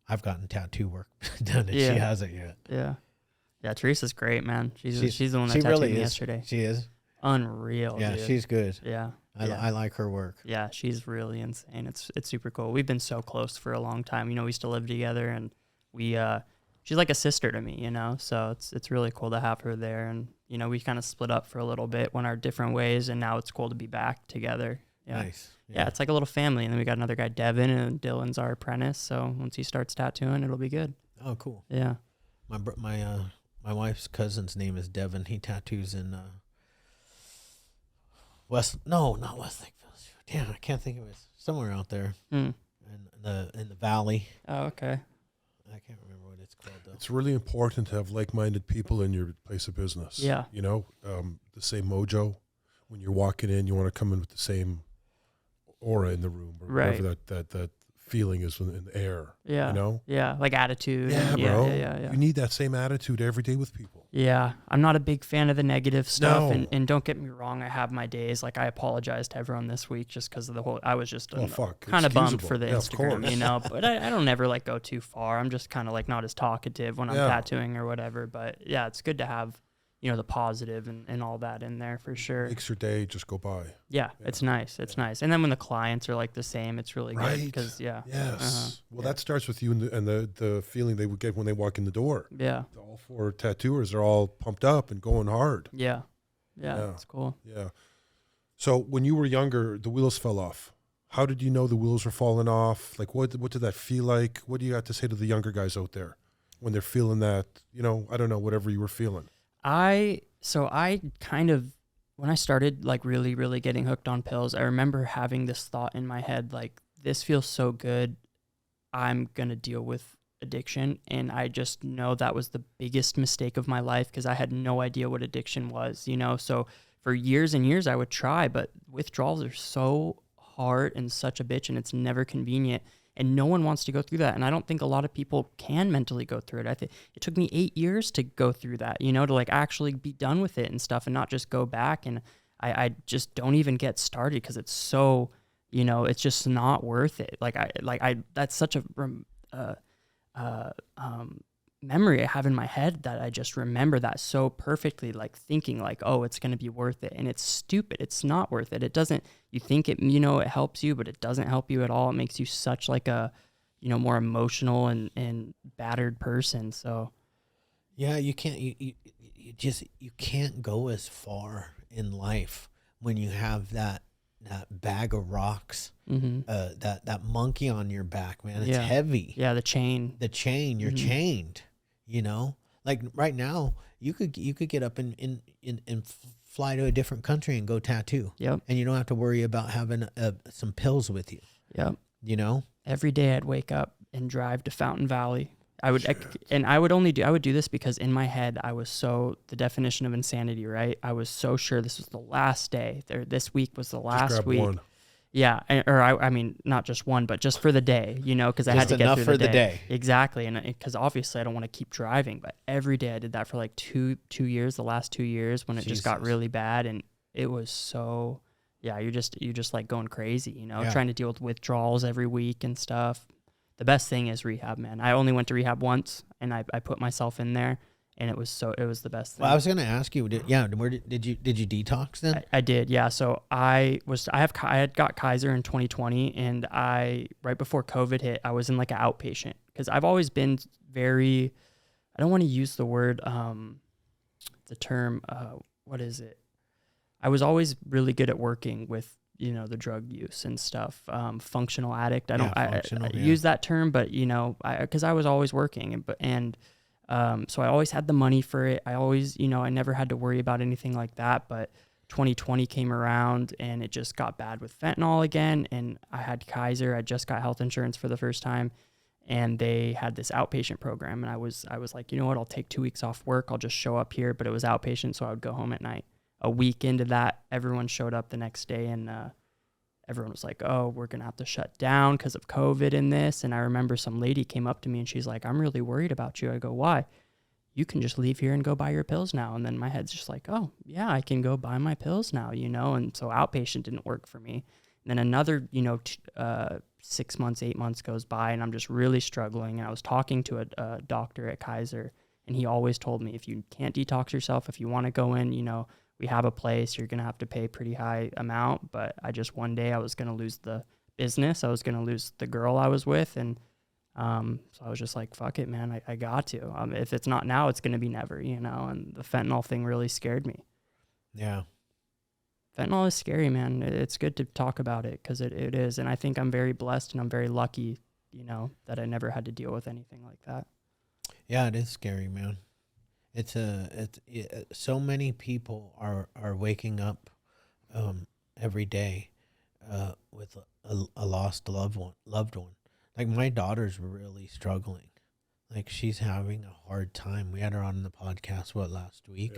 I've gotten tattoo work done, and she hasn't yet. Yeah. Yeah. Teresa's great, man. She's the one that tattooed really me is. yesterday. She is unreal. Yeah. Dude. She's good. Yeah. I like her work. Yeah. She's really insane. It's super cool. We've been so close for a long time. You know, we used to live together, and she's like a sister to me, you know, so it's really cool to have her there. And, you know, we kind of split up for a little bit, went our different ways, and now it's cool to be back together. Yeah. Nice. Yeah, it's like a little family. And then we got another guy, Devin, and Dylan's our apprentice. So once he starts tattooing, it'll be good. Oh, cool. Yeah. My wife's cousin's name is Devin. He tattoos in not West Lakeville. Damn, I can't think of it. Somewhere out there in the valley. Oh, okay. I can't remember what it's called though. It's really important to have like-minded people in your place of business. Yeah. You know, the same mojo. When you're walking in, you want to come in with the same aura in the room, or whatever that feeling is in the air. Yeah. You know? Yeah. Like attitude. Yeah, Yeah, bro. yeah. You need that same attitude every day with people. Yeah. I'm not a big fan of the negative stuff. No. And don't get me wrong, I have my days. Like I apologize to everyone this week just because of the whole, I was just kind of bummed for the Instagram, you know, but I don't ever like go too far. I'm just kind of like not as talkative when I'm tattooing or whatever. But yeah, it's good to have, you know, the positive and all that in there for sure. Makes your day just go by. Yeah, it's nice. It's nice. And then when the clients are like the same, it's really good because Yes. Well, that starts with you and the feeling they would get when they walk in the door. Yeah. All 4 tattooers are all pumped up and going hard. Yeah. That's cool. Yeah. So when you were younger, the wheels fell off. How did you know the wheels were falling off? Like, what did that feel like? What do you got to say to the younger guys out there when they're feeling that, you know, I don't know, whatever you were feeling? I kind of, when I started like really, really getting hooked on pills, I remember having this thought in my head, like, this feels so good. I'm going to deal with addiction. And I just know that was the biggest mistake of my life because I had no idea what addiction was, you know? So for years and years I would try, but withdrawals are so hard and such a bitch and it's never convenient. And no one wants to go through that. And I don't think a lot of people can mentally go through it. I think it took me 8 years to go through that, you know, to like actually be done with it and stuff and not just go back. And I just don't even get started because it's so, you know, it's just not worth it. That's such a memory I have in my head that I just remember that so perfectly, like thinking like, oh, it's going to be worth it. And it's stupid. It's not worth it. It doesn't, you think it, you know, it helps you, but it doesn't help you at all. It makes you such like a, you know, more emotional and battered person. So yeah, you can't, you can't go as far in life when you have that bag of rocks, that monkey on your back, man. It's heavy. Yeah, the chain. You're chained. You know, like right now, you could get up and fly to a different country and go tattoo. Yep. And you don't have to worry about having some pills with you. Yep. You know, every day I'd wake up and drive to Fountain Valley. I would do this because in my head I was so, the definition of insanity, right? I was so sure this was the last day. This week was the last week. One. Yeah, I mean, not just one, but just for the day, you know, because I had to get through the day. Exactly, and because obviously I don't want to keep driving, but every day I did that for like two years, the last 2 years when it just got really bad, and it was so, yeah, you're just like going crazy, you know, trying to deal with withdrawals every week and stuff. The best thing is rehab, man. I only went to rehab once, and I put myself in there. And it was the best thing. Well, I was going to ask you, did you detox then? I did, yeah. So I had got Kaiser in 2020, and right before COVID hit, I was in like an outpatient because I've always been very, I don't want to use the word, the term, what is it? I was always really good at working with, you know, the drug use and stuff. Functional addict. I use that term, but you know, because I was always working so I always had the money for it. I always, you know, I never had to worry about anything like that. But 2020 came around and it just got bad with fentanyl again. And I had Kaiser. I just got health insurance for the first time. And they had this outpatient program. And I was like, you know what, I'll take 2 weeks off work. I'll just show up here. But it was outpatient, so I would go home at night. A week into that, everyone showed up the next day and everyone was like, oh, we're going to have to shut down because of COVID and this. And I remember some lady came up to me and she's like, I'm really worried about you. I go, why? You can just leave here and go buy your pills now. And then my head's just like, oh, yeah, I can go buy my pills now, you know? And so outpatient didn't work for me. And then another, you know, 6 months, 8 months goes by and I'm just really struggling. And I was talking to a doctor at Kaiser and he always told me, if you can't detox yourself, if you want to go in, you know, we have a place, you're going to have to pay a pretty high amount. But one day I was going to lose the business. I was going to lose the girl I was with. And so I was just like, fuck it, man. I got to. If it's not now, it's going to be never, you know? And the fentanyl thing really scared me. Yeah. Fentanyl is scary, man. It's good to talk about it because it is. And I think I'm very blessed and I'm very lucky, you know, that I never had to deal with anything like that. Yeah, it is scary, man. It's so many people are waking up every day with a lost loved one. Like my daughter's really struggling. Like she's having a hard time. We had her on the podcast last week,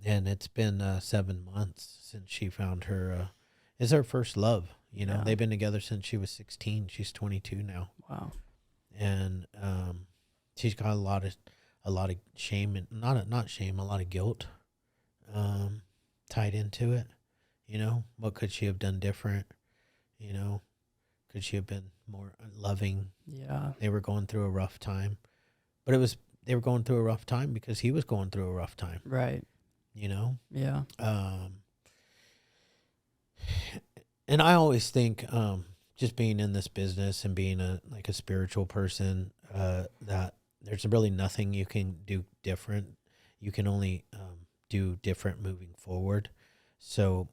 and it's been 7 months since she found her. It's her first love, You know, they've been together since she was 16. She's 22 now. Wow. And she's got a lot of shame and not shame, a lot of guilt tied into it. You know, what could she have done different? You know, could she have been more loving? Yeah. They were going through a rough time, but they were going through a rough time because he was going through a rough time. Right. You know? Yeah. And I always think, just being in this business and being a spiritual person, that there's really nothing you can do different. You can only do different moving forward. So,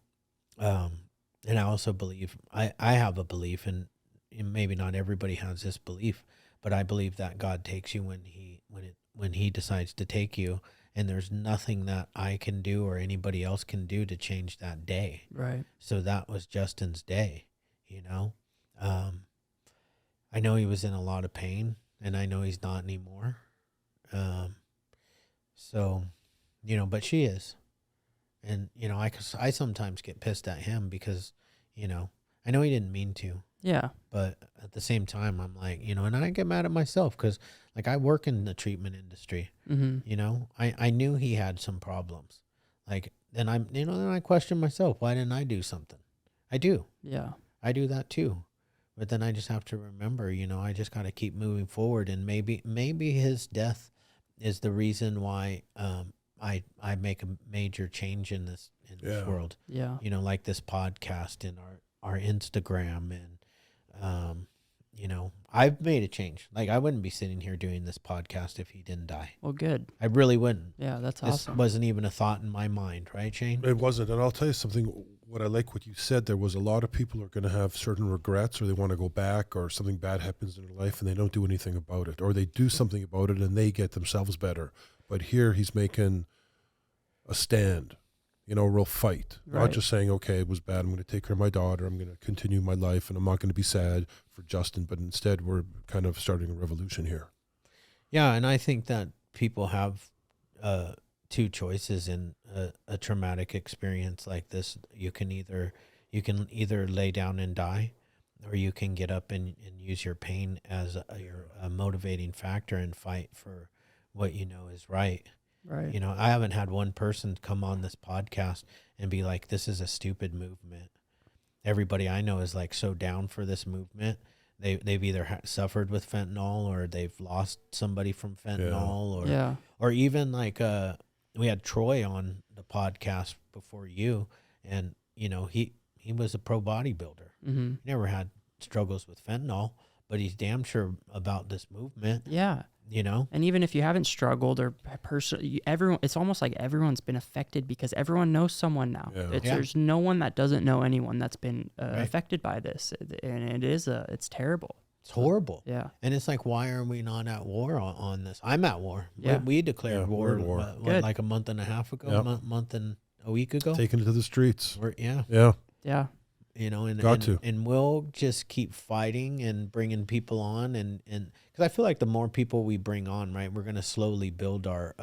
and I also believe, I have a belief, and maybe not everybody has this belief, but I believe that God takes you when he decides to take you, and there's nothing that I can do or anybody else can do to change that day. Right. So that was Justin's day, you know. I know he was in a lot of pain, and I know he's not anymore. So, you know, but she is. And, you know, I sometimes get pissed at him because, you know, I know he didn't mean to. Yeah. But at the same time, I'm like, you know, and I get mad at myself because, like, I work in the treatment industry. Mm-hmm. You know, I knew he had some problems. Like, then I question myself. Why didn't I do something? I do. Yeah. I do that too. But then I just have to remember, you know, I just got to keep moving forward. And maybe his death is the reason why I make a major change in this world. Yeah. You know, like this podcast and our Instagram, and you know, I've made a change. Like, I wouldn't be sitting here doing this podcast if he didn't die. Well, good. I really wouldn't. Yeah, that's this awesome. Wasn't even a thought in my mind, right, Shane? It wasn't. And I'll tell you something, what I like what you said, there was a lot of people are going to have certain regrets, or they want to go back, or something bad happens in their life and they don't do anything about it, or they do something about it and they get themselves better. But here he's making a stand, you know, a real fight. Right. Not just saying, okay, it was bad, I'm going to take care of my daughter, I'm going to continue my life, and I'm not going to be sad for Justin, but instead we're kind of starting a revolution here. Yeah, and I think that people have two choices in a traumatic experience like this. You can either lay down and die, or you can get up and use your pain as a motivating factor and fight for what you know is right. Right. You know, I haven't had one person come on this podcast and be like, this is a stupid movement. Everybody I know is like so down for this movement. They've either suffered with fentanyl, or they've lost somebody from fentanyl, or even like we had Troy on the podcast before you, and you know, he was a pro bodybuilder. Mm-hmm. Never had struggles with fentanyl, but he's damn sure about this movement. Yeah. You know, and even if you haven't struggled or personally, everyone, it's almost like everyone's been affected because everyone knows someone now. Yeah. There's no one that doesn't know anyone that's been affected by this, and it's terrible. It's horrible. Yeah, and it's like, why are we not at war on this? I'm at war. Yeah. We declared war. Like a month and a half ago, month and a week ago. Taken it to the streets. Yeah. You know, and we'll just keep fighting and bringing people on, and because I feel like the more people we bring on, right, we're going to slowly build our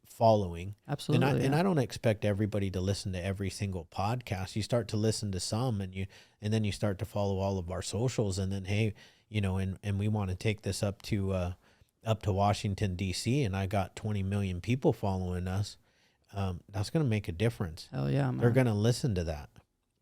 following. Absolutely. And I don't expect everybody to listen to every single podcast. You start to listen to some, and then you start to follow all of our socials, and then, hey, you know, and we want to take this up to Washington D.C., and I got 20 million people following us. That's going to make a difference. Hell yeah, man. They're going to listen to that.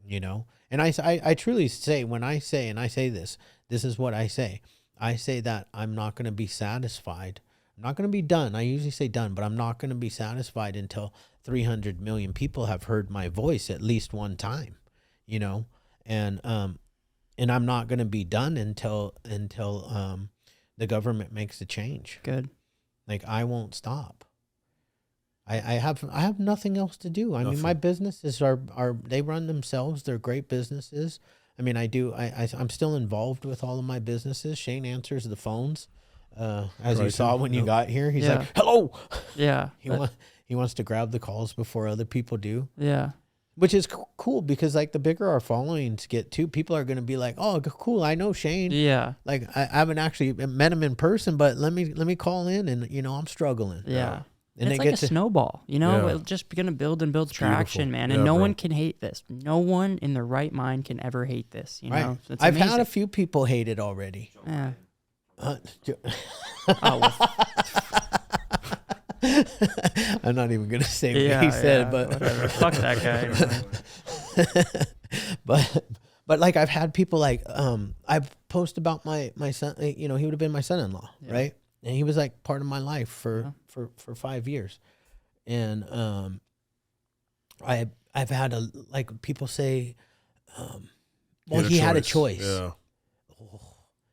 You know, and I truly say, when I say this is what I say. I say that I'm not going to be satisfied. I'm not going to be done. I usually say done, but I'm not going to be satisfied until 300 million people have heard my voice at least one time, you know, and I'm not going to be done until the government makes a change. Good. Like, I won't stop. I have nothing else to do. I mean, my businesses are they run themselves. They're great businesses. I mean, I'm still involved with all of my businesses. Shane answers the phones. As you saw when you got here, he's like, hello. Yeah. He wants to grab the calls before other people do. Yeah. Which is cool, because like the bigger our followings get too, people are going to be like, oh, cool, I know Shane. Yeah. Like, I haven't actually met him in person, but let me call in, and, you know, I'm struggling. Yeah. And it's like a snowball, you know. Yeah. It's just gonna build and build traction, beautiful. man. And Yeah, no bro. one can hate this. No one in their right mind can ever hate this. You know, right. It's I've had amazing. a few people hate it already. Yeah. Uh, Oh, well, I'm not even gonna say yeah, what he said, yeah, but whatever. Fuck that guy. but like I've had people like I post about my son. You know, he would have been my son-in-law, Yeah. right? And he was like part of my life for 5 years, and I've had like people say, well, he had a choice. Yeah.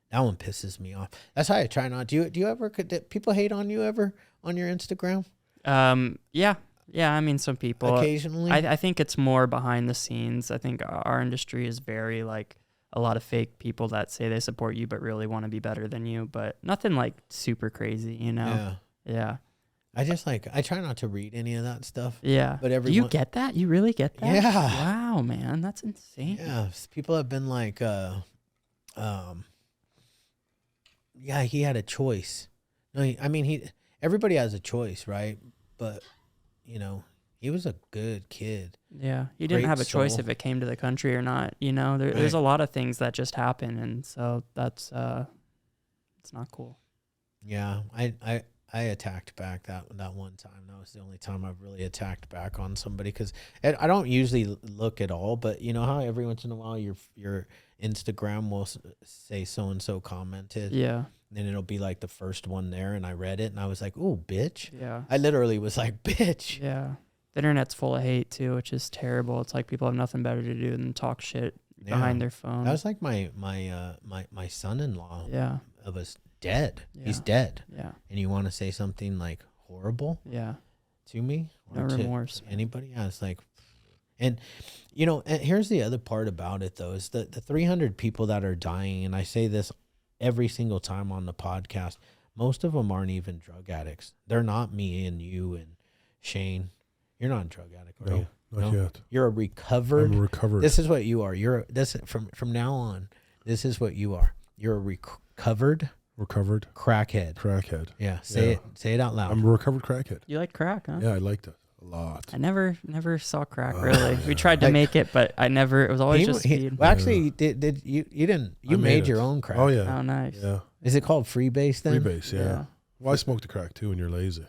That one pisses me off. That's how I try not. Do you ever? Did people hate on you ever on your Instagram? Yeah. I mean, some people Occasionally. I think it's more behind the scenes. I think our industry is very like a lot of fake people that say they support you but really want to be better than you, but nothing like super crazy, you know. Yeah. I just like I try not to read any of that stuff. Yeah. But Do you get that? You really get that? Yeah. Wow, man, that's insane. Yeah, people have been like, yeah, he had a choice. No, I mean, everybody has a choice, right? But, you know, he was a good kid. Yeah, you didn't Great have a choice soul. if it came to the country or not. You know, there's a lot of things that just happen, and so that's it's not cool. Yeah, I attacked back that one time. That was the only time I've really attacked back on somebody because I don't usually look at all, but you know how every once in a while your Instagram will say so and so commented. Yeah. And it'll be like the first one there, and I read it, and I was like, "Oh, bitch!" Yeah. I literally was like, "Bitch." Yeah. The internet's full of hate too, which is terrible. It's like people have nothing better to do than talk shit behind their phone. That was like my son-in-law. Yeah. Was dead. Yeah. He's dead. Yeah. And you want to say something like horrible Yeah. to me No or to remorse. anybody? Yeah, it's like, and you know, and here's the other part about it though, is the 300 people that are dying, and I say this every single time on the podcast, most of them aren't even drug addicts. They're not me and you and Shane. You're not a drug addict, are you? Not yet. You're a recovered. I'm recovered. This is what you are. From now on. This is what you are. You're a recovered crackhead. Yeah. Say it out loud. I'm a recovered crackhead. You like crack, huh? Yeah, I liked it a lot. I never saw crack really. We tried to make it, but I never. It was always just speed. Well, actually, did you didn't you made your own crack? Oh yeah. Oh, nice. Yeah. Is it called freebase then? Freebase, yeah. Well, I smoked the crack too when you're lazy.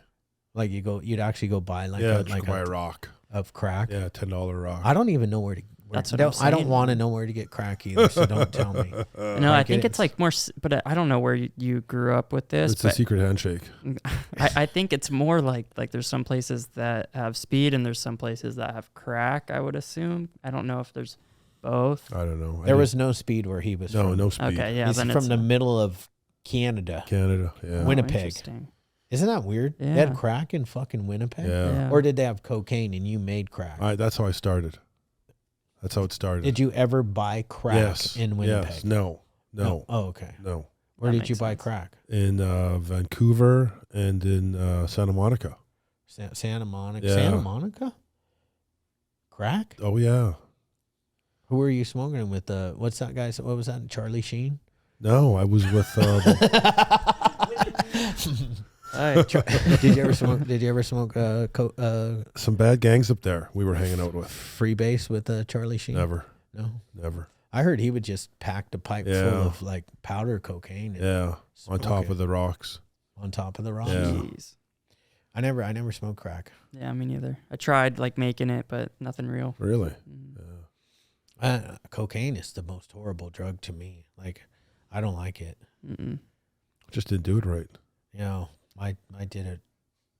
Like you'd actually go buy like buy a rock of crack. Yeah, $10 rock. I don't even know where to. That's what I'm I don't saying. want to know where to get crack either, so don't tell me. No, I think it's like more, but I don't know where you grew up with this. It's a secret handshake. I think it's more like there's some places that have speed and there's some places that have crack, I would assume. I don't know if there's both. I don't know. There was no speed where he was from. No speed. Okay, yeah. He's then from it's the middle of Canada. Yeah. Winnipeg. Interesting. Isn't that weird? Yeah. They had crack in fucking Winnipeg? Yeah. Or did they have cocaine and you made crack? That's how I started. That's how it started. Did you ever buy crack in Winnipeg? Yes. No. Oh, okay. No. Where That did you makes buy sense. crack? In Vancouver and in Santa Monica. Santa Monica. Yeah. Santa Monica? Crack? Oh yeah. Who were you smoking with? What's that guy? What was that? Charlie Sheen? No, I was with. Did you ever smoke? Some bad gangs up there. We were hanging out with. Freebase with Charlie Sheen? Never. No. Never. I heard he would just pack the pipe Yeah. full of like powder cocaine. And Yeah. On smoke top it. of the rocks. On top of the rocks. Yeah. Jeez. I never smoked crack. Yeah, me neither. I tried like making it, but nothing real. Really? Mm. Yeah. Cocaine is the most horrible drug to me. Like, I don't like it. Mm-mm. Just didn't do it right. You know, I did it.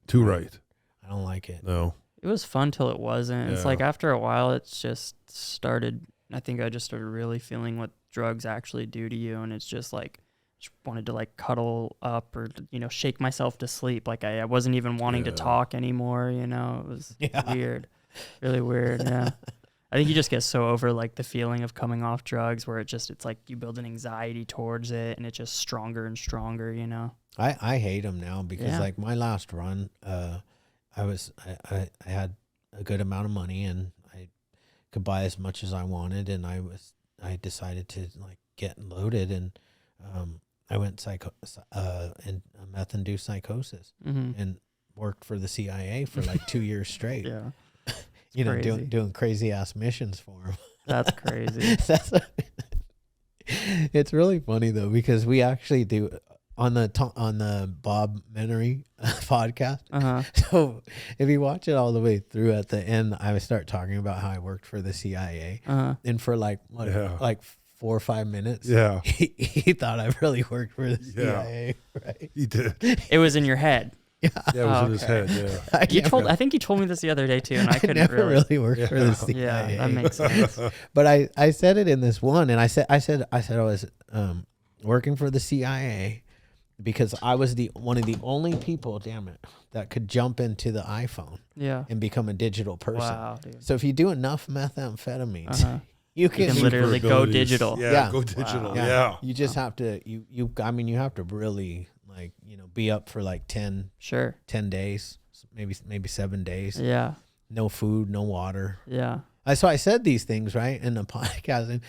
Too right. I don't like it. No. It was fun till it wasn't. It's Yeah. like after a while, it's just started. I think I just started really feeling what drugs actually do to you, and it's just like just wanted to like cuddle up or shake myself to sleep. Like I wasn't even wanting to Yeah. talk anymore. It was Yeah. weird, really weird. Yeah. I think you just get so over like the feeling of coming off drugs where it's like you build an anxiety towards it and it's just stronger and stronger, I hate them now because Yeah. like my last run, I had a good amount of money and I could buy as much as I wanted, and I decided to like get loaded, and I went and meth-induced psychosis. Mm-hmm. And worked for the CIA for like 2 years straight. Yeah. You know, crazy. doing crazy ass missions for him. That's crazy. It's really funny though, because we actually do on the Bob Menery podcast. Uh-huh. So if you watch it all the way through, at the end, I would start talking about how I worked for the CIA, and for like 4 or 5 minutes, he thought I really worked for the CIA. Right? He did. It was in your head. Yeah, it was in his head. Yeah, I think you told me this the other day too, and I couldn't never really worked for the CIA. Yeah, that makes sense. But I said it in this one, and I said I was working for the CIA because I was one of the only people, damn it, that could jump into the iPhone and become a digital person. Wow, dude. So if you do enough methamphetamines, you can literally go digital. Yeah, go digital. Wow. Yeah. You just have to you have to really, like, you know, be up for like 10 days, maybe 7 days. Yeah. No food, no water. Yeah. So I said these things, right, in the podcast,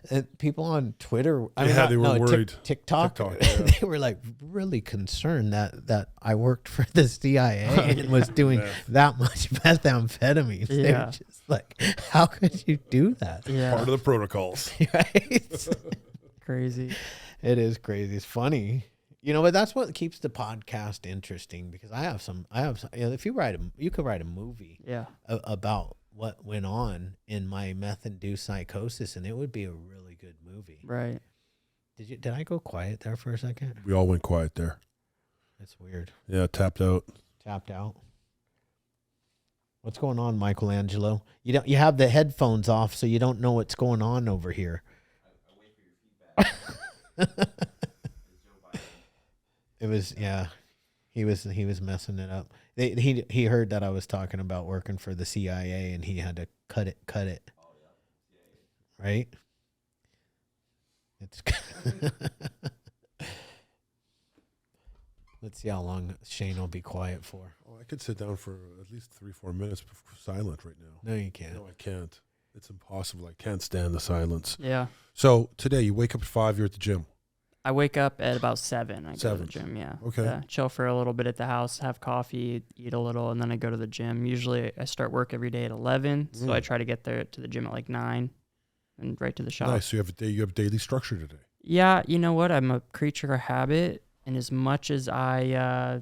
and people on Twitter, they were worried. TikTok they were like really concerned that I worked for the CIA and was doing that much methamphetamine. Yeah. They were just like, how could you do that? Yeah. Part of the protocols. Right? Crazy. It is crazy. It's funny. You know, but that's what keeps the podcast interesting, because I have some, you know, if you could write a movie about what went on in my meth-induced psychosis, and it would be a really good movie. Right. Did I go quiet there for a second? We all went quiet there. That's weird. Yeah, tapped out. What's going on, Michelangelo? You have the headphones off, so you don't know what's going on over here. I wait for your feedback. It was, he was messing it up. He heard that I was talking about working for the CIA, and he had to cut it. Oh, yeah. Right? It's Let's see how long Shane will be quiet for. Oh, I could sit down for at least 3-4 minutes silent right now. No, you can't. No, I can't. It's impossible. I can't stand the silence. Yeah. So today you wake up at 5, you're at the gym. I wake up at about 7. I go to 7. the gym, yeah. Okay. Yeah, chill for a little bit at the house, have coffee, eat a little, and then I go to the gym. Usually I start work every day at 11, so I try to get there to the gym at like 9 and right to the shop. Nice. So you have daily structure today. Yeah, you know what? I'm a creature of habit, and as much as I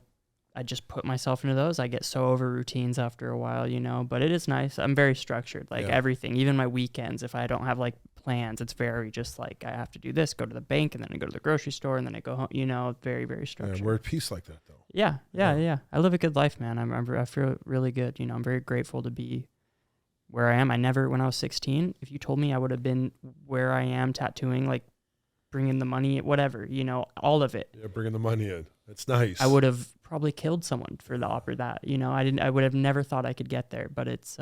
just put myself into those, I get so over routines after a while, you know, but it is nice. I'm very structured, like everything, even my weekends. If I don't have like plans, it's very just like I have to do this, go to the bank, and then I go to the grocery store, and then I go home, you know, very, very structured. Yeah, we're at peace like that, though. Yeah. I live a good life, man. I feel really good. You know, I'm very grateful to be where I am. When I was 16, if you told me I would have been where I am tattooing, like bringing the money, whatever, you know, all of it. Yeah, bringing the money in. That's nice. I would have probably killed someone for the opera that, you know, I would have never thought I could get there, but it's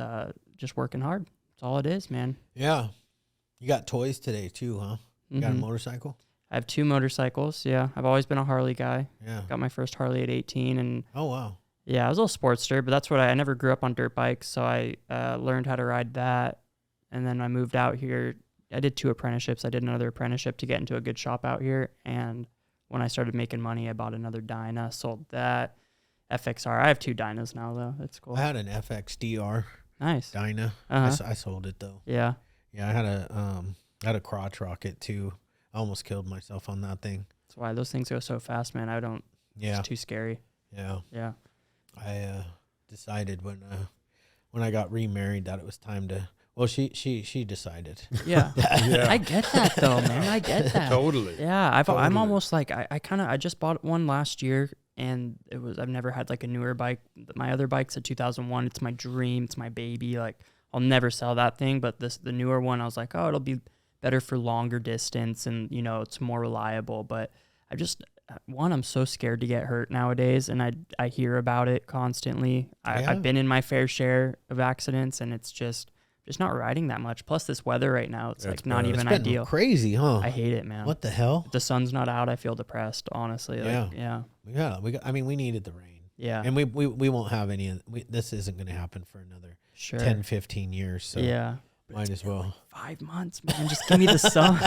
just working hard. That's all it is, man. Yeah. You got toys today too, huh? You got a motorcycle? I have 2 motorcycles. Yeah. I've always been a Harley guy. Yeah. Got my first Harley at 18, and oh, wow. yeah, I was a little sportster, but that's what I never grew up on dirt bikes. So I learned how to ride that. And then I moved out here. I did 2 apprenticeships. I did another apprenticeship to get into a good shop out here. And when I started making money, I bought another Dyna, sold that. FXR. I have 2 Dynas now, though. That's cool. I had an FXDR. Nice. Dyna. Uh-huh. I sold it though. Yeah. Yeah, I had a crotch rocket too. I almost killed myself on that thing. That's why those things go so fast, man. I don't. Yeah. It's too scary. Yeah. Yeah. I decided when I got remarried that it was time to. Well, she decided. Yeah. I get that though, man. I get that. Totally. Yeah. I'm almost like I just bought one last year, and I've never had like a newer bike. My other bike's a 2001. It's my dream. It's my baby. Like I'll never sell that thing. But the newer one, I was like, oh, it'll be better for longer distance, and you know, it's more reliable. But I'm so scared to get hurt nowadays, and I hear about it constantly. I've been in my fair share of accidents, and it's just not riding that much. Plus this weather right now, it's like not even ideal. Crazy, huh? I hate it, man. What the hell? If the sun's not out, I feel depressed, honestly. Like, yeah. We needed the rain. Yeah. And we won't have any. This isn't going to happen for another 10, 15 years. So yeah. Might as well. 5 months, man. Just give me the sun.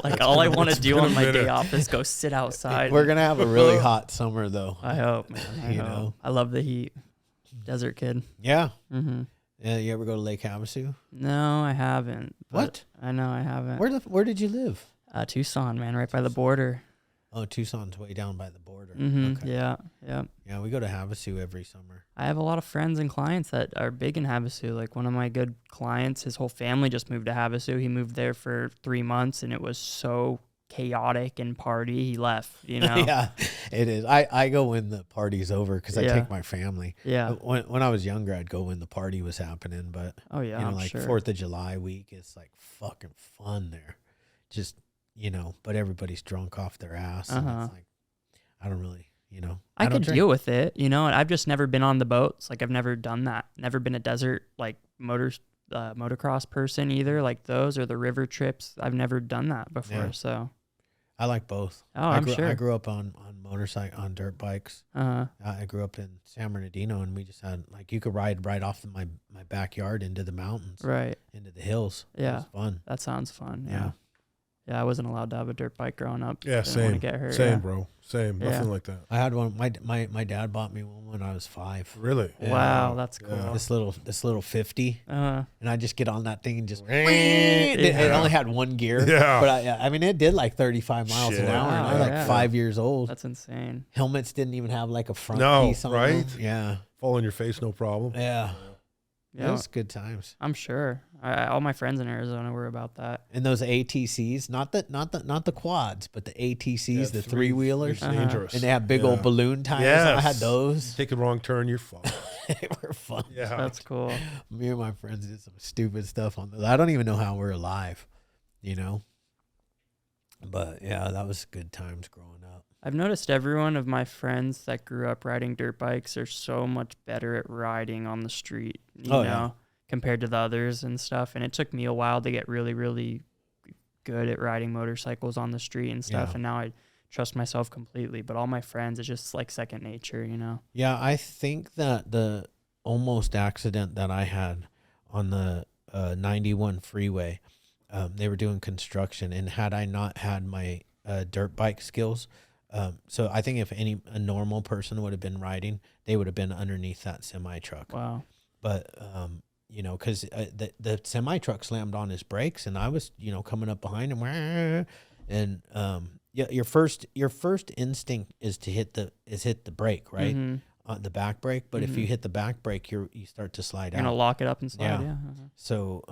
Like all I want to do on my day off is go sit outside. We're gonna have a really hot summer, though. I hope, man. I hope. I love the heat. Desert kid. Yeah. Mm-hmm. You ever go to Lake Havasu? No, I haven't. What? I know I haven't. Where did you live? Tucson, man, right by the border. Oh, Tucson's way down by the border. Mm-hmm. Okay. Yeah, yeah. Yeah, we go to Havasu every summer. I have a lot of friends and clients that are big in Havasu. Like one of my good clients, his whole family just moved to Havasu. He moved there for 3 months, and it was so chaotic and party. He left, you know? Yeah, it is. I go when the party's over because I Yeah. take my family. Yeah. When I was younger, I'd go when the party was happening. But Oh, yeah, you know, I'm like sure. 4th of July week, it's like fucking fun there. Just, you know, but everybody's drunk off their ass. And Uh-huh. it's like, I don't really, you know. I don't could drink. deal with it, you know, and I've just never been on the boats. Like I've never done that. Never been a desert like motocross person either, like those or the river trips. I've never done that before. Yeah. So I like both. Oh, I'm sure. I grew up on on dirt bikes. uh I grew up in San Bernardino, and we just had like you could ride right off my backyard into the mountains, right. into the hills. It Yeah. was fun. That sounds fun. Yeah. Yeah. Yeah, I wasn't allowed to have a dirt bike growing up. Yeah, Didn't want same. to get hurt. Same, yeah. bro. Same. Yeah. Nothing like that. I had one. My dad bought me one when I was 5. Really? Yeah. Wow, that's cool. Yeah. This little 50, Uh, and I just get on that thing and just. Yeah. It only had one gear. Yeah. But I mean, it did like 35 miles Shit. an hour. And I was Wow, like yeah. 5 years old. that's insane. Helmets didn't even have like a front No, piece on right? them. Yeah. Fall on your face, no problem. Yeah. It Yeah, was good times. I'm sure. All my friends in Arizona were about that. And those ATCs, not the quads, but the ATCs, Yeah, the 3-wheelers. they're dangerous. And they have big old Yeah. balloon tires. I had Yes. those. Take a wrong turn, you're fucked. They were fun. Yeah. That's cool. Me and my friends did some stupid stuff on those. I don't even know how we're alive, you know? But yeah, that was good times growing up. I've noticed every one of my friends that grew up riding dirt bikes are so much better at riding on the street, you Oh, know, yeah. compared to the others and stuff. And it took me a while to get really, really good at riding motorcycles on the street and stuff. Yeah. And now I trust myself completely. But all my friends, it's just like second nature, you know? Yeah, I think that the almost accident that I had on the 91 freeway, they were doing construction, and had I not had my dirt bike skills, so I think if a normal person would have been riding, they would have been underneath that semi truck. Wow. But you know, because the semi truck slammed on his brakes, and I was, you know, coming up behind him, and yeah, your first instinct is to hit the brake, right? Mm-hmm. The back brake. But if you hit the back brake, you start to slide You're going to out. lock it up and slide, Yeah. yeah. Uh-huh. So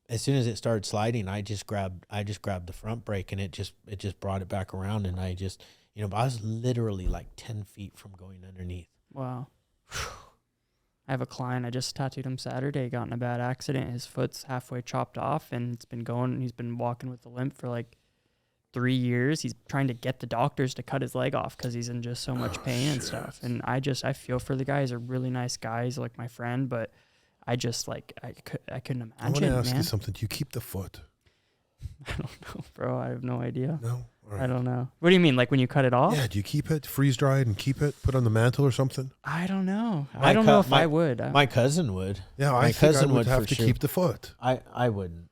as soon as it started sliding, I just grabbed the front brake, and it just brought it back around, and I just, you know, I was literally like 10 feet from going underneath. Wow. I have a client, I just tattooed him Saturday, got in a bad accident. His foot's halfway chopped off, and he's been walking with a limp for like 3 years. He's trying to get the doctors to cut his leg off because he's in just so much pain and stuff. And I feel for the guy. He's a really nice guy. He's like my friend, but I just like, I couldn't imagine, I want to ask man. you something. Do you keep the foot? I don't know, bro. I have no idea. No? All right. I don't know. What do you mean? Like when you cut it off? Yeah, do you keep it freeze dried and keep it put on the mantle or something? I don't know. My I don't know cou- if my- I would. My cousin would. Yeah, My I think cousin I would would have for to sure. keep the foot. I wouldn't.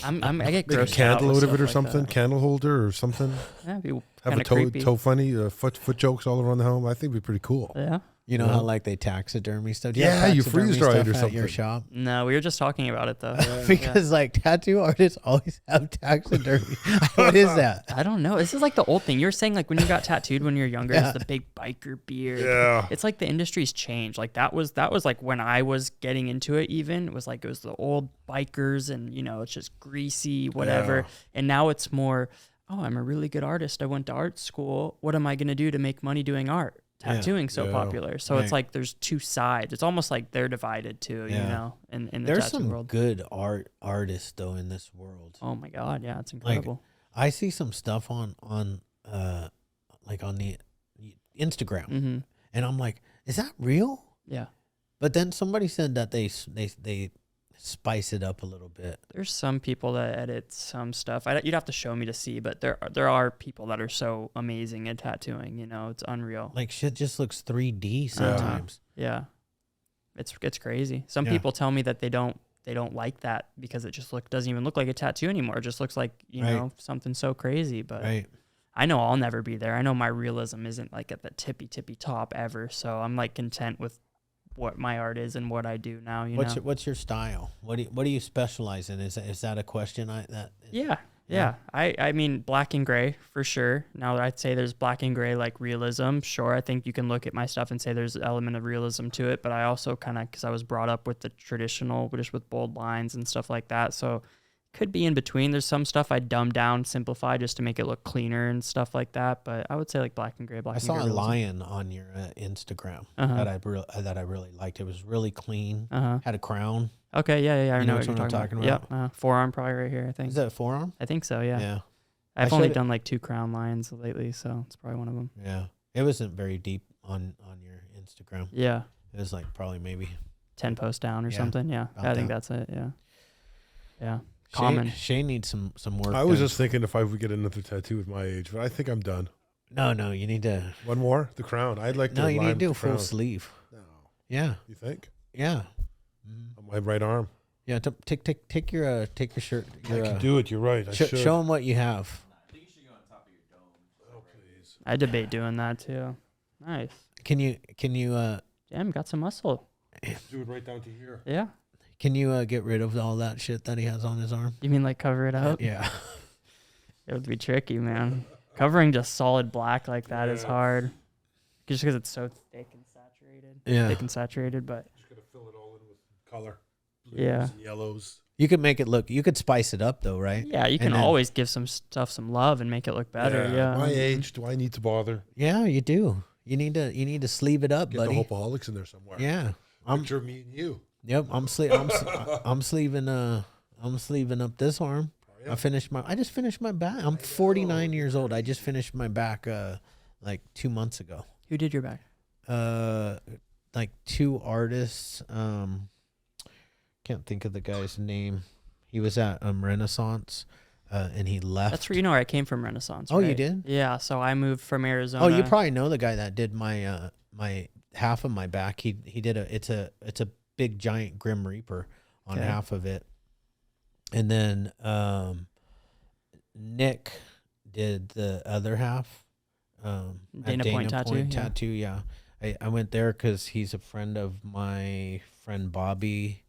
I get Make a grossed candle out out with of it or stuff like something, that. candle holder or something. Yeah, it'd be Have kind a of creepy. toe funny, foot jokes all around the home. I think it'd be pretty cool. Yeah. You know Yeah. how like they taxidermy stuff? Do you Yeah, have you taxidermy freeze dry it stuff or at your something. shop? No, we were just talking about it though. Because like tattoo artists always have taxidermy. What is that? I don't know. This is like the old thing. You were saying like when you got tattooed when you were younger, Yeah. it's the big biker beard. Yeah. It's like the industry's changed. Like that was like when I was getting into it even. It was the old bikers and, you know, it's just greasy, whatever. Yeah. And now it's more, oh, I'm a really good artist. I went to art school. What am I going to do to make money doing art? Yeah. Tattooing so Yeah. popular. So Right. it's like there's two sides. It's almost like they're divided too, you Yeah. know, in the There's tattoo some world. good artists though in this world. Oh my God. Yeah. It's incredible. I see some stuff on like on the Instagram, Mm-hmm. and I'm like, is that real? Yeah. But then somebody said that they spice it up a little bit. There's some people that edit some stuff. You'd have to show me to see, but there are people that are so amazing at tattooing. You know, it's unreal. Like shit just looks 3D sometimes. Yeah, it's crazy. Some Yeah. people tell me that they don't like that because it just doesn't even look like a tattoo anymore. It just looks like Right. know something so crazy. But Right. I know I'll never be there. I know my realism isn't like at the tippy top ever. So I'm like content with what my art is and what I do now. What's your style? What do you specialize in? Is that a question? Yeah. I mean, black and gray for sure. Now I'd say there's black and gray like realism. Sure, I think you can look at my stuff and say there's an element of realism to it, but I also kind of, because I was brought up with the traditional, just with bold lines and stuff like that. So could be in between. There's some stuff I dumb down, simplify just to make it look cleaner and stuff like that. But I would say like black and gray. I saw a lion on your Instagram that I really liked. It was really clean. Had a crown. Okay, yeah. I You know what you're I'm talking about? Yeah, forearm probably right here. I think. Is that a forearm? I think so. Yeah. Yeah. I've only done like 2 crown lines lately, so it's probably one of them. Yeah. It wasn't very deep on your Instagram. Yeah. It was like probably maybe 10 posts down or something. Yeah. I think that's it. Yeah. Yeah. Common. Shane needs some work. I was just thinking if I would get another tattoo at my age, but I think I'm done. No, you need to. One more? The crown. I'd like to. No, you need to do a crown. full sleeve. No. Yeah. You think? Yeah. On my right arm. Yeah. Take your shirt. I can do it. You're right. I should. Show them what you have. I think you should go on top of your dome. Oh, please. I debate doing that too. Nice. Can you Damn, got some muscle. Do it right down to here. Yeah. Can you get rid of all that shit that he has on his arm? You mean like cover it up? Yeah. It would be tricky, man. Covering just solid black like that is hard. Just because it's so thick and saturated. Yeah. Thick and saturated, but. Just gotta fill it all in with color. Blues and yellows. You could make it look. You could spice it up though, right? Yeah, you can always give some stuff some love and make it look better. Yeah. My age, do I need to bother? Yeah, you do. You need to sleeve it up, Get buddy. the Hopeaholics in there somewhere. Yeah. Picture me and you. Yep, I'm sleeving up this arm. Oh, yeah. I just finished my back. I'm 49 years old. I just finished my back like 2 months ago. Who did your back? Like 2 artists. Can't think of the guy's name. He was at Renaissance, and he left. That's where I came from Renaissance. Oh, right? you did? Yeah, so I moved from Arizona. Oh, you probably know the guy that did my my half of my back. He did it's a big giant Grim Reaper on half of it, and then Nick did the other half. Dana Point Tattoo. Yeah. I went there because he's a friend of my friend Bobby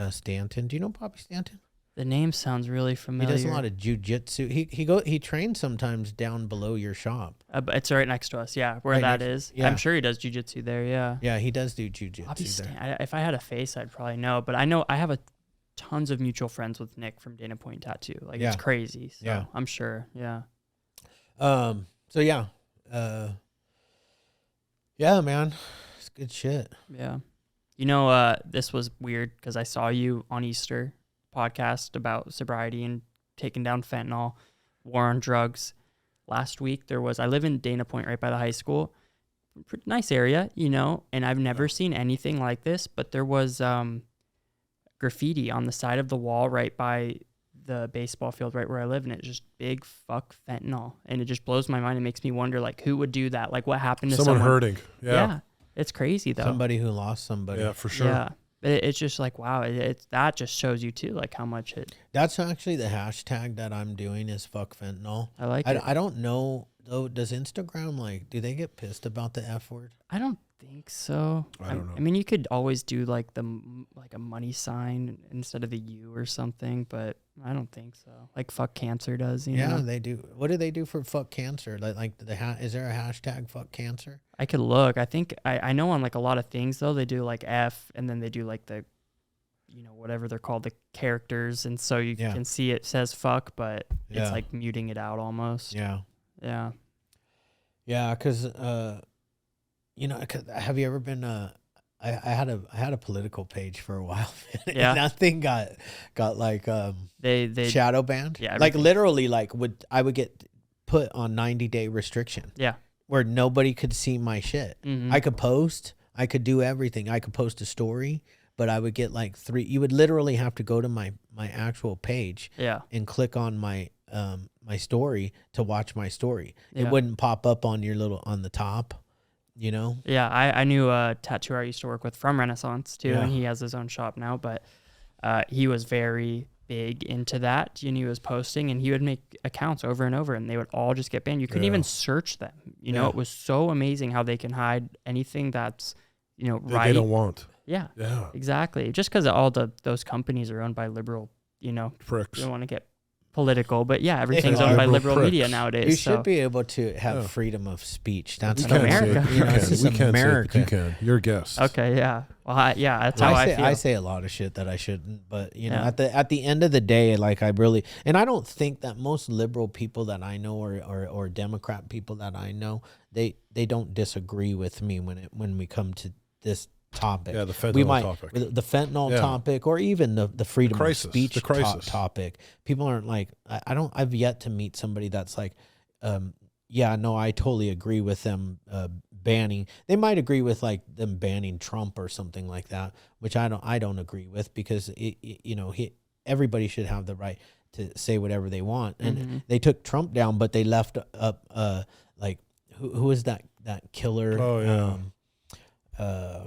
Stanton. Do you know Bobby Stanton? The name sounds really familiar. He does a lot of jujitsu. He trains sometimes down below your shop. It's right next to us. Yeah, where right that is. Yeah. I'm sure he does jujitsu there. Yeah. Yeah, he does do jujitsu there. If I had a face, I'd probably know. But I have tons of mutual friends with Nick from Dana Point Tattoo. Like it's crazy. So yeah, I'm sure. Yeah. So yeah. Yeah, man, it's good shit. Yeah. This was weird because I saw you on Easter podcast about sobriety and taking down fentanyl, war on drugs. Last week I live in Dana Point right by the high school. Pretty nice area, and I've never seen anything like this, but there was graffiti on the side of the wall right by the baseball field right where I live, and it's just big fuck fentanyl, and it just blows my mind. It makes me wonder, like, who would do that? Like, what happened to someone hurting? Yeah, it's crazy though. Somebody who lost somebody. Yeah, for sure. Yeah, it's just like, wow, that just shows you too, like how much it. That's actually the hashtag that I'm doing is fuck fentanyl. I like it. I don't know though. Does Instagram do they get pissed about the F word? I don't think so. I don't know. I mean, you could always do like a money sign instead of the U or something, but I don't think so. Like fuck cancer does, you know? They do. What do they do for fuck cancer? Is there a hashtag fuck cancer? I could look. I think I know on like a lot of things though, they do like F and then they do like the, whatever they're called, the characters, and so you can see it says fuck, but it's like muting it out almost. Yeah. Yeah. Yeah, because have you ever been I had a political page for a while, and that thing got like they shadow banned. Yeah, like literally, I would get put on 90-day restriction. Yeah, where nobody could see my shit. Mm-hmm. I could post, I could do everything. I could post a story, but I would get like 3. You would literally have to go to my actual page, and click on my my story to watch my story. It wouldn't pop up on the top. Yeah, I knew a tattooer I used to work with from Renaissance too, and he has his own shop now, but he was very big into that, and he was posting, and he would make accounts over and over, and they would all just get banned. You couldn't even search them. It was so amazing how they can hide anything that's right. They don't want. Yeah, Yeah. exactly. Just because all those companies are owned by liberal, you know, Pricks. you don't want to get political, but yeah, everything's owned by Liberal liberal media pricks. nowadays. You so should be able to have Yeah. freedom of speech. That's We in can't say it. America. You You know, can. this is We can't say it, America. but you can. You're a guest. okay, yeah. Well, that's how I feel. I say a lot of shit that I shouldn't, but you know, Yeah. at the end of the day, like I really, and I don't think that most liberal people that I know or Democrat people that I know, they don't disagree with me when we come to this topic. Yeah, the fentanyl we might, topic. the fentanyl Yeah. topic, or even the freedom crisis, of speech the crisis. topic. People aren't like, I've yet to meet somebody that's like, yeah, no, I totally agree with them banning. They might agree with like them banning Trump or something like that, which I don't agree with, because everybody should have the right to say whatever they want. And they took Trump down, but they left up like who is that killer? Oh, yeah.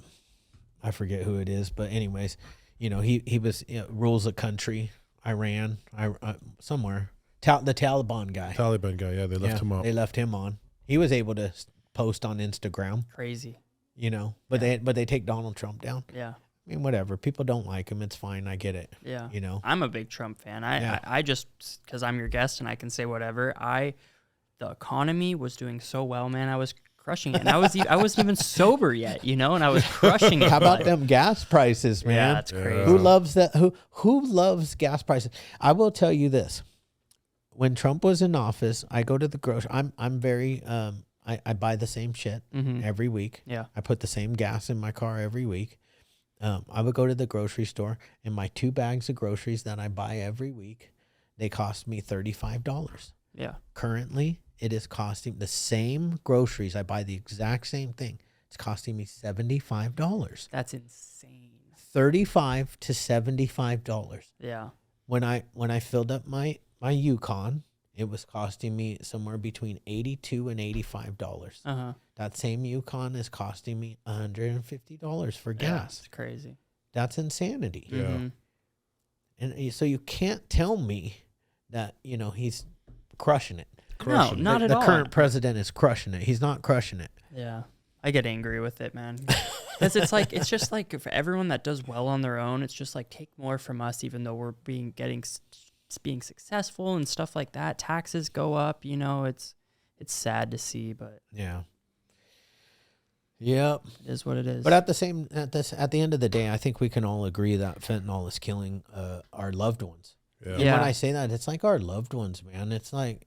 I forget who it is, but anyways, he was rules a country, Iran, somewhere. The Taliban guy. Taliban guy. Yeah, they left him up. They left him on. He was able to post on Instagram, Crazy. but they take Donald Trump down. Yeah. I mean, whatever. People don't like him. It's fine. I get it. Yeah. I'm a big Trump fan. Yeah. I just, because I'm your guest and I can say whatever. The economy was doing so well, man. I was crushing it. And I wasn't even sober yet, and I was crushing it. How about like, them gas prices, man? Yeah, that's crazy. Who loves that? Who loves gas prices? I will tell you this. When Trump was in office, I go to the grocery. I'm very I buy the same shit every week. Yeah. I put the same gas in my car every week. I would go to the grocery store, and my 2 bags of groceries that I buy every week, they cost me $35. Yeah. Currently, it is costing the same groceries. I buy the exact same thing. It's costing me $75. That's insane. $35 to $75. Yeah. When I filled up my Yukon, it was costing me somewhere between $82 and $85. Uh-huh. That same Yukon is costing me $150 for gas. It's crazy. That's insanity. Yeah. Mhm. And so you can't tell me that, he's crushing it. Crushing it. Not at The all. current president is crushing it. He's not crushing it. Yeah. I get angry with it, man. Because it's just like for everyone that does well on their own, it's just like take more from us, even though we're being successful and stuff like that. Taxes go up, it's sad to see, but Yeah. Yep. it is what it is. But at the end of the day, I think we can all agree that fentanyl is killing our loved ones. Yeah. And when I say that, it's like our loved ones, man. It's like,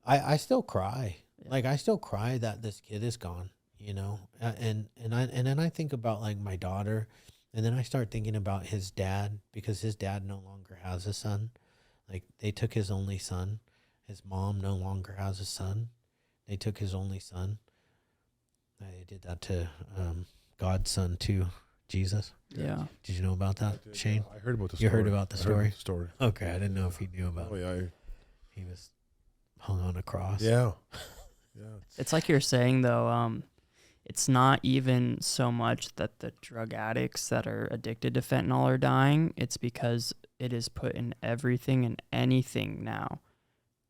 I still cry. Yeah. Like I still cry that this kid is gone, and then I think about like my daughter, and then I start thinking about his dad, because his dad no longer has a son. Like they took his only son. His mom no longer has a son. They took his only son. They did that to God's son too, Jesus. yeah. Did you know about that, Shane? I heard about the story. You heard about the I heard story? about the story. Okay, I didn't know if he knew about Oh, it. yeah. He was hung on a cross. Yeah. Yeah. It's like you're saying though, it's not even so much that the drug addicts that are addicted to fentanyl are dying. It's because it is put in everything and anything now,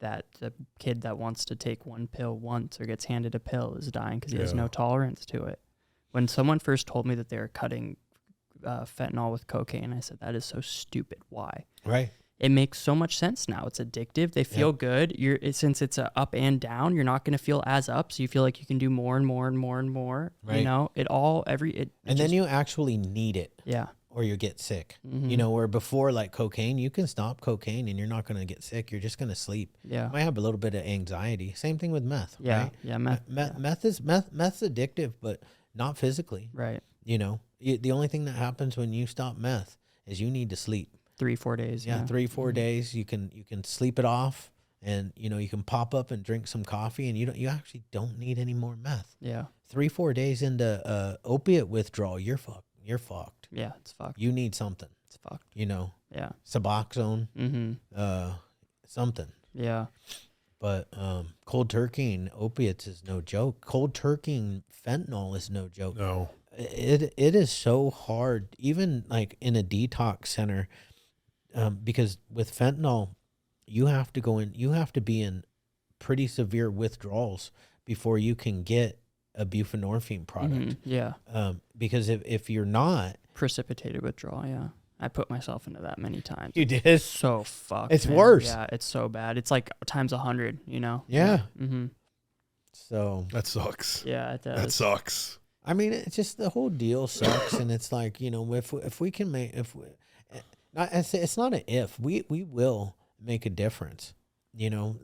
that the kid that wants to take one pill once or gets handed a pill is dying because he has Yeah. no tolerance to it. When someone first told me that they were cutting fentanyl with cocaine, I said, that is so stupid. Why? Right. It makes so much sense now. It's addictive. They feel good. Since it's a up and down, you're not going to feel as up. So you feel like you can do more and more and more and more. Right. And Then you actually need it, yeah. or you get sick. Mhm. Where before, like cocaine, you can stop cocaine and you're not going to get sick. You're just going to sleep. Yeah. You might have a little bit of anxiety. Same thing with meth. Yeah. Right? Yeah. Meth. Meth's addictive, but not physically. Right. The only thing that happens when you stop meth is you need to sleep. 3-4 days. Yeah, 3-4 days. You can sleep it off, and you can pop up and drink some coffee, and you actually don't need any more meth. Yeah. 3-4 days into opiate withdrawal, you're fucked. Yeah. It's fucked. You need something. It's fucked. Yeah. Suboxone, Mm-hmm. something. Yeah. But cold turkey and opiates is no joke. Cold turkey and fentanyl is no joke. No. It is so hard, even like in a detox center, because with fentanyl, you have to be in pretty severe withdrawals before you can get a buprenorphine product. Yeah. Because if you're not, Precipitated withdrawal. Yeah. I put myself into that many times. you did. It's so fucked. It's man. worse. Yeah. It's so bad. It's like times 100, you know? Yeah. Mm-hmm. So That sucks. Yeah, it does. That sucks. I mean, it's just the whole deal sucks, and it's like, you know, if we can make it's not an if we will make a difference. You know,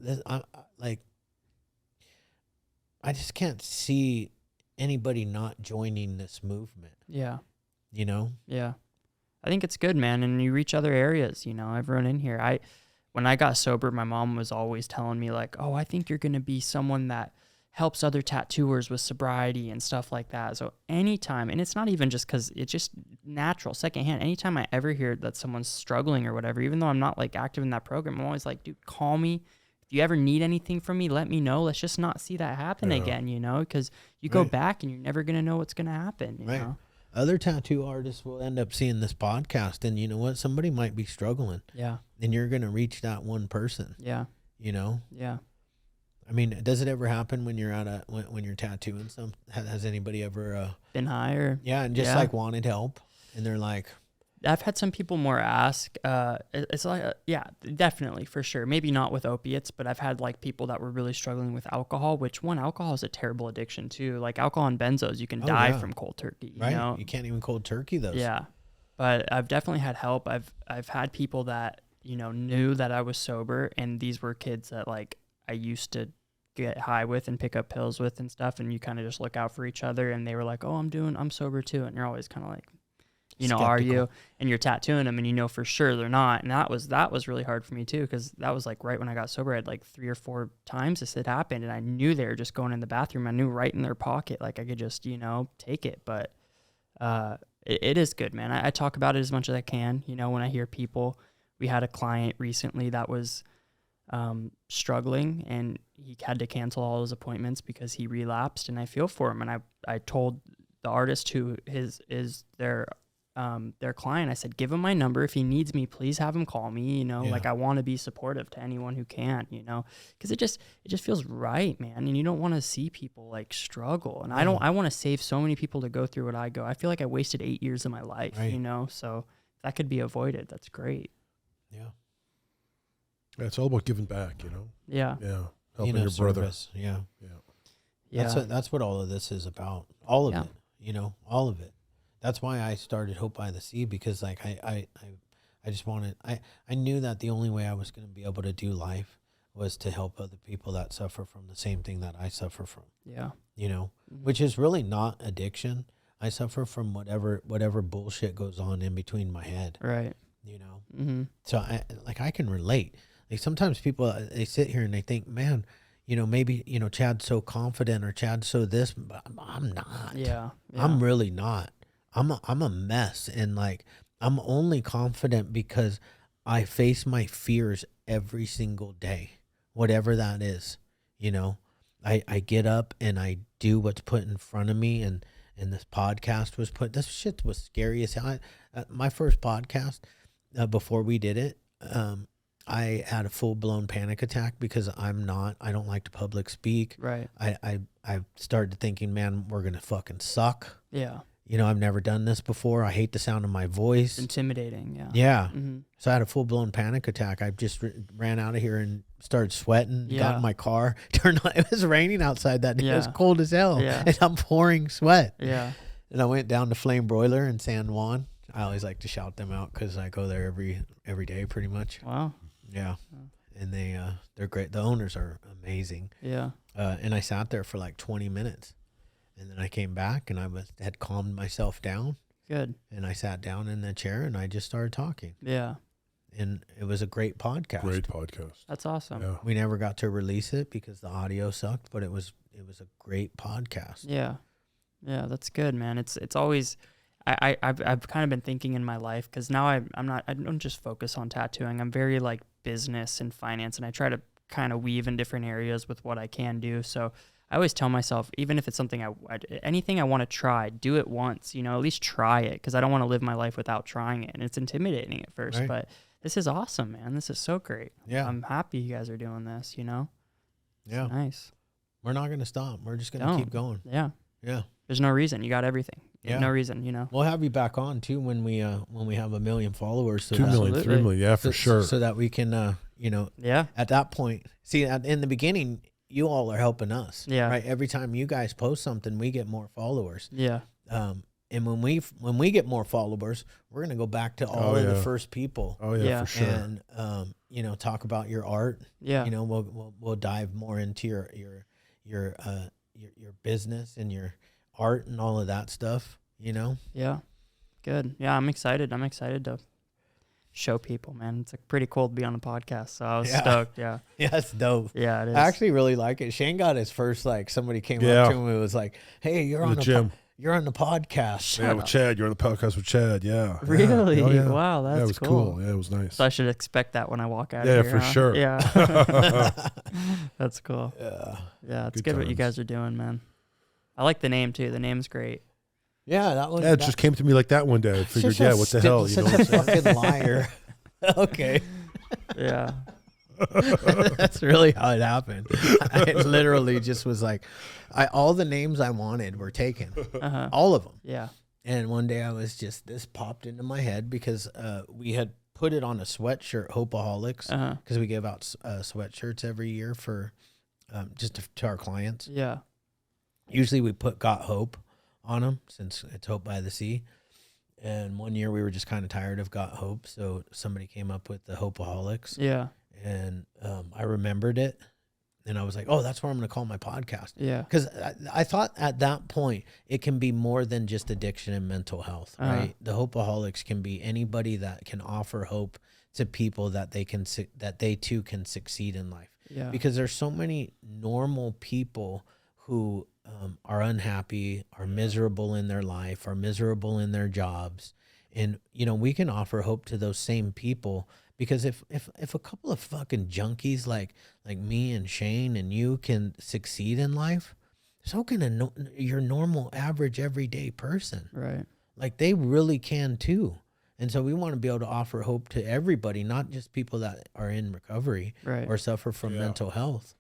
I just can't see anybody not joining this movement. Yeah. You know? Yeah. I think it's good, man. And you reach other areas, you know, everyone in here. When I got sober, my mom was always telling me like, oh, I think you're going to be someone that helps other tattooers with sobriety and stuff like that. So anytime, and it's not even just because it's just natural, secondhand, anytime I ever hear that someone's struggling or whatever, even though I'm not like active in that program, I'm always like, dude, call me. If you ever need anything from me, let me know. Let's just not see that happen again, you know, because you go back and you're never going to know what's going to happen, you know? Other tattoo artists will end up seeing this podcast, and you know what? Somebody might be struggling. Yeah. And you're going to reach that one person. Yeah. You know? Yeah. I mean, does it ever happen when you're when you're tattooing some? Has anybody ever been high or and just like wanted help, and they're like, I've had some people more ask. It's like definitely for sure. Maybe not with opiates, but I've had like people that were really struggling with alcohol. Which alcohol is a terrible addiction too. Like alcohol and benzos, you can die from cold turkey. You know? You can't even cold turkey those. Yeah, but I've definitely had help. I've had people that knew that I was sober, and these were kids that like I used to get high with and pick up pills with and stuff, and you kind of just look out for each other, and they were like, oh, I'm sober too, and you're always kind of like, skeptical. Are you? And you're tattooing them, and for sure they're not, and that was really hard for me too, because that was like right when I got sober. I had like 3 or 4 times this had happened, and I knew they were just going in the bathroom. I knew right in their pocket, like I could just take it, but it is good, man. I talk about it as much as I can, when I hear people. We had a client recently that was struggling, and he had to cancel all his appointments because he relapsed, and I feel for him. And I told the artist who is their client, I said, give him my number. If he needs me, please have him call me, like I want to be supportive to anyone who can, because it just feels right, man. And you don't want to see people like struggle. And I want to save so many people to go through what I go. I feel like I wasted 8 years of my life, so if that could be avoided, that's great. Yeah. Yeah, it's all about giving back, Yeah. Yeah. Helping your brother. Service. Yeah. Yeah. That's what all of this is about. All of it, all of it. That's why I started Hope by the Sea, because like I just wanted, I knew that the only way I was going to be able to do life was to help other people that suffer from the same thing that I suffer from. Yeah. Which is really not addiction. I suffer from whatever bullshit goes on in between my head. Right. Mm-hmm. So I can relate. Like sometimes people, they sit here and they think, man, maybe, Chad's so confident or Chad's so this, but I'm not. Yeah. I'm really not. I'm a mess. And like, I'm only confident because I face my fears every single day, whatever that is. I get up and I do what's put in front of me, and this podcast was this shit was scary as hell. My first podcast, before we did it, I had a full-blown panic attack because I don't like to public speak. Right. I started thinking, man, we're going to fucking suck. Yeah. I've never done this before. I hate the sound of my voice. Intimidating. Yeah. Yeah. Mm-hmm. So I had a full-blown panic attack. I just ran out of here and started sweating, got in my car, turned on. It was raining outside that day. It was cold as hell. Yeah. And I'm pouring sweat. Yeah. And I went down to Flame Broiler in San Juan. I always like to shout them out because I go there every day pretty much. Wow. Yeah. And they're great. The owners are amazing. Yeah. And I sat there for like 20 minutes. And then I came back and had calmed myself down. Good. And I sat down in the chair and I just started talking. Yeah. And it was a great podcast. Great podcast. That's awesome. Yeah. We never got to release it because the audio sucked, but it was a great podcast. Yeah. Yeah, that's good, man. It's always, I've kind of been thinking in my life, because now I don't just focus on tattooing. I'm very like business and finance, and I try to kind of weave in different areas with what I can do. So I always tell myself, even if it's something anything I want to try, do it once, at least try it, because I don't want to live my life without trying it. And it's intimidating at first, but this is awesome, man. This is so great. Yeah. I'm happy you guys are doing this, Yeah. Nice. We're not going to stop. We're just going to keep going. Yeah. Yeah. There's no reason. You got everything. Yeah. No reason, you know. We'll have you back on too when we have 1 million followers. So 2 million, Absolutely. 3 million, yeah, for sure. So that we can, you know, Yeah. at that point, see, in the beginning, you all are helping us. Yeah. Right. Every time you guys post something, we get more followers. Yeah. And when we get more followers, we're gonna go back to all of the first people. Oh yeah, Yeah. for sure. And you know, talk about your art. Yeah. You know, we'll dive more into your business and your art and all of that stuff. You know. Yeah. Good. Yeah, I'm excited. I'm excited to show people, man. It's like pretty cool to be on a podcast. So I was stoked. Yeah. Yeah, it's dope. Yeah, it is. I actually really like it. Shane got his first, like, somebody came Yeah. up to him and was like, "Hey, you're In on the the gym. you're on the podcast." Yeah, with Chad. You're on the podcast with Chad. Yeah. Really? Yeah. Oh, yeah. Wow, that's yeah, it was cool. Yeah, it was nice. So I should expect that when I walk out Yeah, of here. for sure. Yeah. That's cool. Yeah. Yeah, it's Good good what you times. guys are doing, man. I like the name too. The name's great. Yeah, that one. Yeah, it just came to me like that one day. I figured, yeah, what the hell? You know Such what I'm a saying? fucking liar. Okay. Yeah. That's really how it happened. I literally just was like, all the names I wanted were taken, Uh-huh. all of them. Yeah. And one day I was just, this popped into my head because we had put it on a sweatshirt, Hopeaholics, Uh-huh. because we give out sweatshirts every year for just to our clients. Yeah. Usually we put Got Hope on them since it's Hope by the Sea. And one year we were just kind of tired of Got Hope, so somebody came up with the Hopeaholics. Yeah. And I remembered it, and I was like, "Oh, that's what I'm going to call my podcast." Yeah. Because I thought at that point it can be more than just addiction and mental health, right? The Hopeaholics can be anybody that can offer hope to people that they too can succeed in life. Yeah. Because there's so many normal people who are unhappy, are miserable in their life, are miserable in their jobs, and you know, we can offer hope to those same people. Because if a couple of fucking junkies like me and Shane and you can succeed in life, so can your normal, average, everyday person. Right. Like, they really can too. And so we want to be able to offer hope to everybody, not just people that are in recovery Right. or suffer from mental health.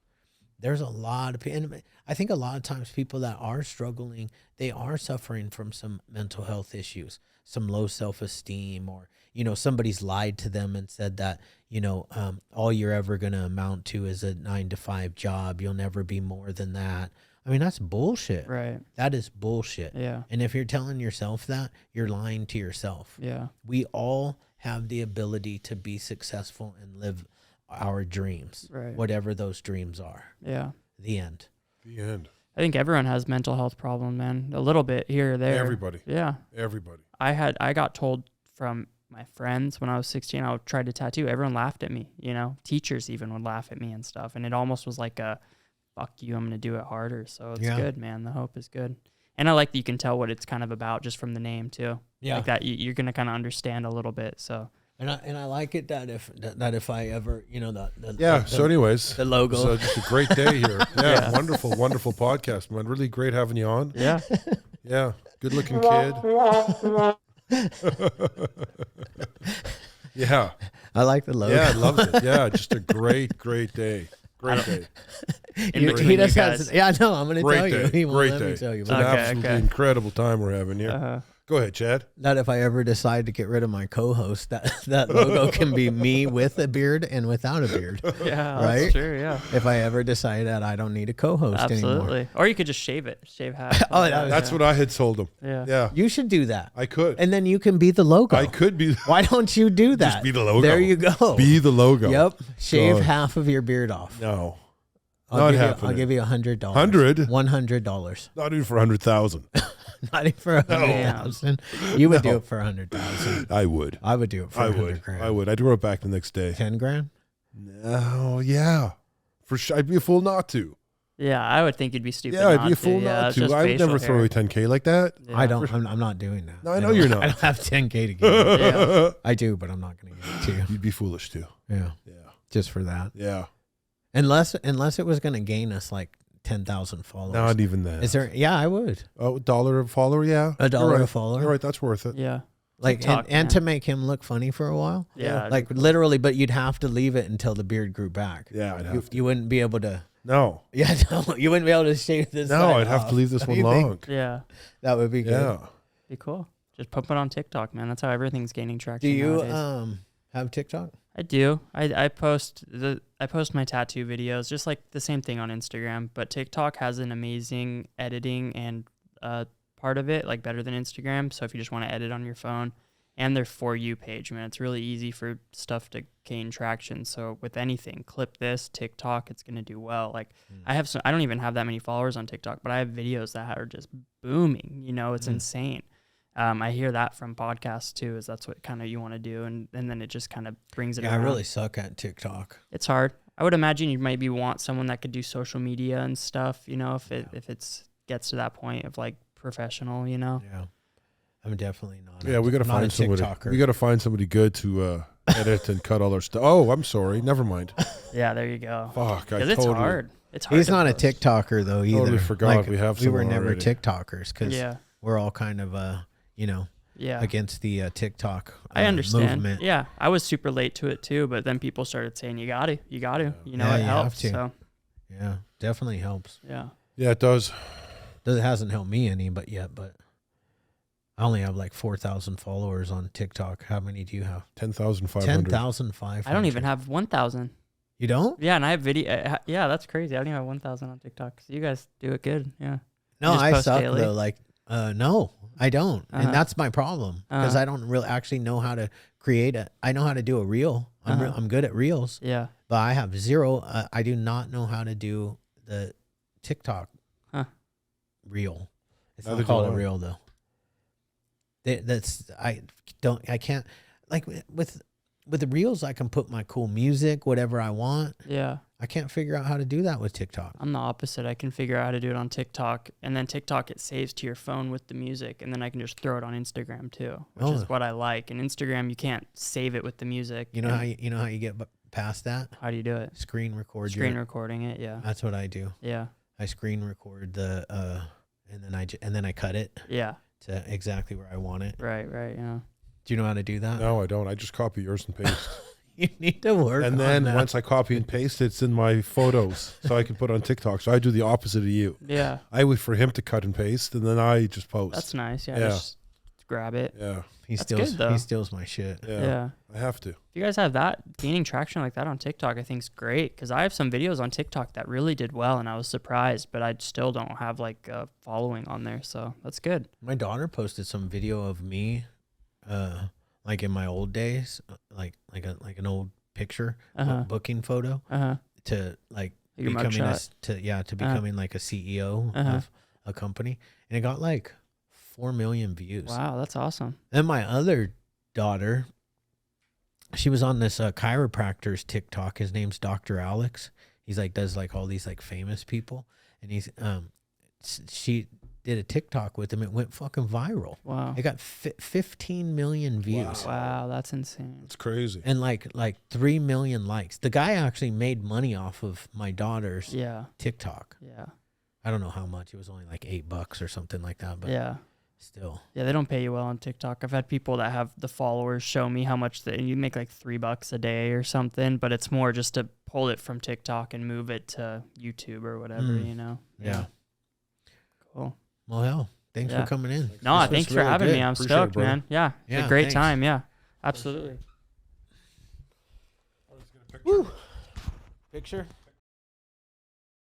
There's a lot of people, and I think a lot of times people that are struggling, they are suffering from some mental health issues, some low self-esteem, or, you know, somebody's lied to them and said that, you know, all you're ever going to amount to is a 9-to-5 job. You'll never be more than that. I mean, that's bullshit. Right. That is bullshit. Yeah. And if you're telling yourself that, you're lying to yourself. Yeah. We all have the ability to be successful and live our dreams, Right. whatever those dreams are. Yeah. The end. The end. I think everyone has mental health problems, man. A little bit here or there. Everybody. Yeah. Everybody. I got told from my friends when I was 16, I tried to tattoo. Everyone laughed at me, you know, teachers even would laugh at me and stuff. And it almost was like a, fuck you, I'm going to do it harder. So it's good, man. The hope is good. And I like that you can tell what it's kind of about just from the name too. Yeah. Like that you're going to kind of understand a little bit. So. And I like it that if I ever, you know, So anyways, the logo. So just a great day here. Yeah. Wonderful podcast, man. Really great having you on. Yeah. Yeah. Good looking kid. Yeah. I like the logo. Yeah, I loved it. Yeah, just a great day. Great day. In between you guys. Yeah, no, I'm going to tell you. He won't Great let me day. tell you. It's an But absolutely incredible time we're having here. Go ahead, Chad. that if I ever decide to get rid of my co-host, that logo can be me with a beard and without a beard. Yeah, Right? that's true. Yeah. If I ever decide that I don't need a co-host Absolutely. anymore. Or you could just shave half. Oh, that was- That's what I had told him. Yeah. Yeah. You should do that. I could. And then you can be the logo. I could be. Why don't you do that? Just be the logo. There you go. Be the logo. Yep. Shave God. half of your beard off. No. I'll Not give happening. I'll give you $100. $100? $100. Not even for 100,000. Not even for $100,000. You would do it for $100,000. I would. I would do it for I 100 would. grand. I would. I'd grow it back the next day. 10 grand? No, yeah. For sure. I'd be a fool not to. Yeah, I would think you'd be stupid. Yeah, I'd not be a fool Yeah, not it's to. just I would facial never throw hair. away 10K like that. Yeah. I don't. I'm not doing that. No, I know you're not. I don't have 10K to give you. Yeah. I do, but I'm not going to give it to you. You'd be foolish too. Yeah. Yeah. Just for that. Yeah. Unless it was going to gain us like 10,000 followers. Not even that. Is there? Yeah, I would. Oh, $1 a follower? Yeah. $1 You're right. a follower. You're right. That's worth it. Yeah. Like TikTok, and man. to make him look funny for a while. Yeah. Like literally, but you'd have to leave it until the beard grew back. Yeah, I'd have to. You wouldn't be able to No. Yeah, no, you wouldn't be able to shave this. No, side I'd have off. to leave this Don't one you think long. Yeah. That would be good. Yeah. Be cool. Just pump it on TikTok, man. That's how everything's gaining traction. Do you nowadays. have TikTok? I do. I post my tattoo videos, just like the same thing on Instagram. But TikTok has an amazing editing and part of it, like better than Instagram. So if you just want to edit on your phone, and their For You page, man, it's really easy for stuff to gain traction. So with anything, clip this, TikTok, it's gonna do well. Like I don't even have that many followers on TikTok, but I have videos that are just booming. You know, it's insane. I hear that from podcasts too, is that's what kind of you want to do, and then it just kind of brings it Yeah, around. I really suck at TikTok. It's hard. I would imagine you maybe want someone that could do social media and stuff, you know, if it's gets to that point of like professional, you know. Yeah, I'm definitely not. Yeah, we got to I'm not find a somebody. TikToker. We got to find somebody good to edit and cut all our stuff. Oh, I'm sorry. Never mind. Yeah, there you go. Fuck, I 'Cause it's totally, hard. It's hard. He's to not a post. TikToker though either. Totally forgot we have we were someone never already. TikTokers because Yeah. we're all kind of you know, Yeah. against the TikTok. I understand. Movement. Yeah, I was super late to it too, but then people started saying you got to, you know, Yeah, it you have helps. to. So Yeah, definitely helps. yeah, Yeah, it does. It hasn't helped me any, but I only have like 4,000 followers on TikTok. How many do you have? 10,500. 10,500. I don't even have 1,000. You don't? Yeah, and I have video. Yeah, that's crazy. I don't even have 1,000 on TikTok. So you guys do it good. Yeah. No, just I post suck daily? though. Like, no, I don't, Uh-huh. and that's my problem because Uh-huh. I don't really actually know how to create a. I know how to do a reel. Uh-huh. I'm good at reels, Yeah. but I have zero. I do not know how to do the TikTok reel. It's Neither not called do a I. reel though. I can't like with the reels. I can put my cool music, whatever I want. Yeah. I can't figure out how to do that with TikTok. I'm the opposite. I can figure out how to do it on TikTok, and then TikTok it saves to your phone with the music, and then I can just throw it on Instagram too, which is what I like. And Instagram, you can't save it with the music. You know how you get past that? How do you do it? Screen record. Screen recording it. Yeah. That's what I do. Yeah. I screen record the and then I cut it Yeah. to exactly where I want it. Right. Yeah. Do you know how to do that? No, I don't. I just copy yours and paste. You need to work. And on then that. once I copy and paste, it's in my photos, so I can put it on TikTok. So I do the opposite of you. Yeah. I wait for him to cut and paste, and then I just post. That's nice. Yeah. Yeah. Just grab it. Yeah, he that's steals good, though. he steals my shit. Yeah. I have to. If you guys have that gaining traction like that on TikTok, I think is great, because I have some videos on TikTok that really did well, and I was surprised, but I still don't have like a following on there, so that's good. My daughter posted some video of me, like in my old days, like an old picture, booking photo to like Your becoming mugshot. to becoming like a CEO of a company, and it got like 4 million views. Wow, that's awesome. Then my other daughter, she was on this chiropractor's TikTok. His name's Dr. Alex. He's like does like all these like famous people, and he's she did a TikTok with him. It went fucking viral. Wow. It got 15 million views. Wow, that's insane. It's crazy. And like 3 million likes. The guy actually made money off of my daughter's TikTok. Yeah. I don't know how much. It was only like $8 or something like that, but Yeah. still. Yeah, they don't pay you well on TikTok. I've had people that have the followers show me how much you make like $3 a day or something, but it's more just to pull it from TikTok and move it to YouTube or whatever, you know? Yeah. Cool. Well, hell, thanks for coming in. No, This was thanks for really having good. me. I'm Appreciate it, stoked, brother. man. Yeah. It's Yeah, a great thanks. time. Yeah. Absolutely. Picture?